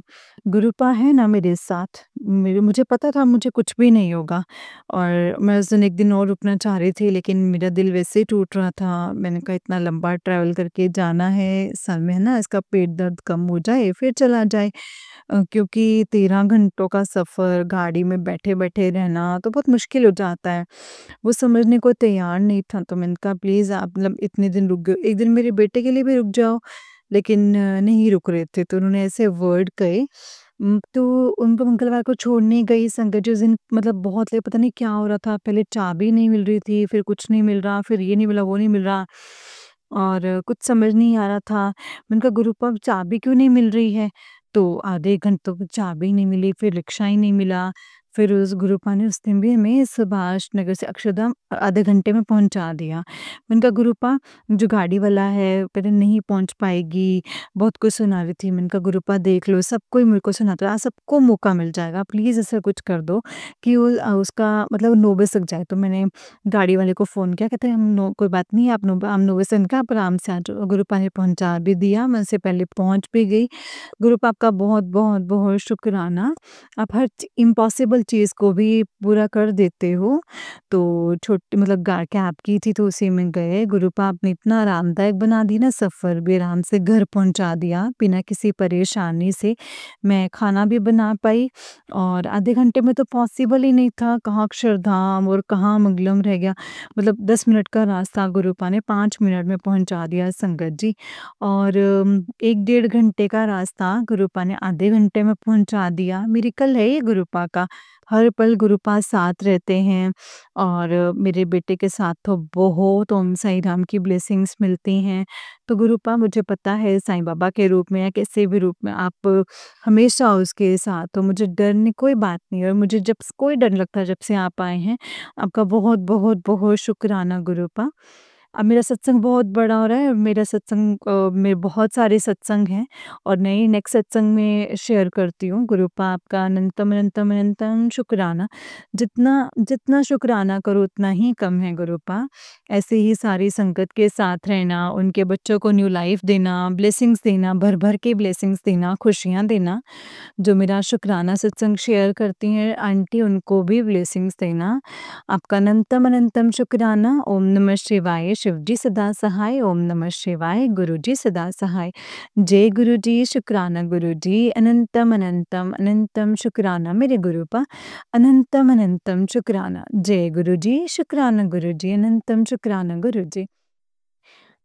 गुरुपा है ना मेरे साथ, मेरे मुझे पता था मुझे कुछ भी नहीं होगा और मैं उस दिन 1 दिन और रुकना चाह रही थी लेकिन मेरा दिल वैसे ही टूट रहा था। मैंने कहा इतना लंबा ट्रैवल करके जाना है, सल में है ना इसका पेट दर्द कम हो जाए फिर चला जाए। क्योंकि 13 घंटों का सफ़र गाड़ी में बैठे-बैठे रहना तो बहुत मुश्किल हो जाता है। वो समझने को तैयार नहीं था तो मैंने कहा प्लीज़ आप मतलब इतने दिन रुक गए, एक दिन मेरे बेटे के लिए भी रुक जाओ, लेकिन नहीं रुक रहे थे तो उन्होंने ऐसे वर्ड कहे। तो उनको मंगलवार को छोड़ने गई संगत जी उस दिन मतलब बहुत लेट पता नहीं क्या हो रहा था, पहले चाबी नहीं मिल रही थी, फिर कुछ नहीं मिल रहा, फिर ये नहीं मिला, वो नहीं मिल रहा और कुछ समझ नहीं आ रहा था। मैंने कहा गुरुपा अब चाबी क्यों नहीं मिल रही है? तो आधे घंटों की चाबी नहीं मिली, फिर रिक्शा ही नहीं मिला। फिर उस गुरुपा ने उस दिन भी हमें सुभाष नगर से अक्षरधाम आधे घंटे में पहुँचा दिया। मैंने कहा गुरुपा जो गाड़ी वाला है पहले नहीं पहुँच पाएगी, बहुत कुछ सुना रही थी। मैंने कहा गुरुपा देख लो सब कोई मेरे को सुनाता है, आज सबको मौका मिल जाएगा, प्लीज़ ऐसा कुछ कर दो कि वो उसका मतलब 9 बजे तक जाए। तो मैंने गाड़ी वाले को फ़ोन किया, कहते हैं हम नो कोई बात नहीं आप 9 बजे से इनका आप आराम से आ जाओ। गुरुपा ने पहुँचा भी दिया, मैं उससे पहले पहुँच भी गई। गुरुपा आपका बहुत-बहुत-बहुत शुक्राना। आप हर इम्पॉसिबल चीज़ को भी पूरा कर देते हो। तो छोटी मतलब गा कैब की थी तो उसी में गए। गुरुपा आपने इतना आरामदायक बना दी ना सफ़र भी आराम से घर पहुँचा दिया बिना किसी परेशानी से। मैं खाना भी बना पाई और आधे घंटे में तो पॉसिबल ही नहीं था, कहाँ अक्षरधाम और कहाँ मंगलम रह गया। मतलब 10 मिनट का रास्ता गुरुपा ने 5 मिनट में पहुँचा दिया संगत जी। और 1 डेढ़ घंटे का रास्ता गुरुपा ने आधे घंटे में पहुँचा दिया। मिरेकल है ये गुरुपा का, हर पल गुरुपा साथ रहते हैं और मेरे बेटे के साथ तो बहुत ओम साईं राम की ब्लेसिंग्स मिलती हैं। तो गुरुपा मुझे पता है साईं बाबा के रूप में या किसी भी रूप में आप हमेशा उसके साथ हो, मुझे डरने कोई बात नहीं है और मुझे जब कोई डर नहीं लगता जब से आप आए हैं। आपका बहुत-बहुत-बहुत शुक्राना गुरुपा। अब मेरा सत्संग बहुत बड़ा हो रहा है, मेरा सत्संग में बहुत सारे सत्संग हैं और नए नेक्स्ट सत्संग में शेयर करती हूँ। गुरुपा आपका अनंतम, अनंतम, अनंतम शुक्राना। जितना जितना शुक्राना करो उतना ही कम है गुरुपा। ऐसे ही सारी संगत के साथ रहना, उनके बच्चों को न्यू लाइफ देना, ब्लेसिंग्स देना, भर-भर के ब्लेसिंग्स देना, खुशियाँ देना। जो मेरा शुक्राना सत्संग शेयर करती हैं आंटी उनको भी ब्लेसिंग्स देना। आपका अनंतम अनंतम शुक्राना। ओम नमः शिवाय, शिव जी सदा सहाय। ओम नमः शिवाय, गुरु जी सदा सहाय। जय गुरु जी, शुक्राना गुरु जी। अनंतम अनंतम अनंतम शुक्राना मेरे गुरुपा। अनंतम अनंतम शुक्राना। जय गुरु जी, शुक्राना गुरु जी। अनंतम शुक्राना गुरु जी।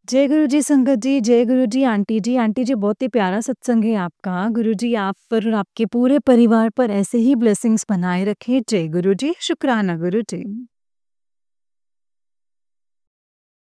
जय गुरु जी संगत जी, जय गुरु जी आंटी जी। आंटी जी बहुत ही प्यारा सत्संग है आपका। गुरु जी आप पर और आपके पूरे परिवार पर ऐसे ही ब्लेसिंग्स बनाए रखें। जय गुरु जी, शुक्राना गुरु जी।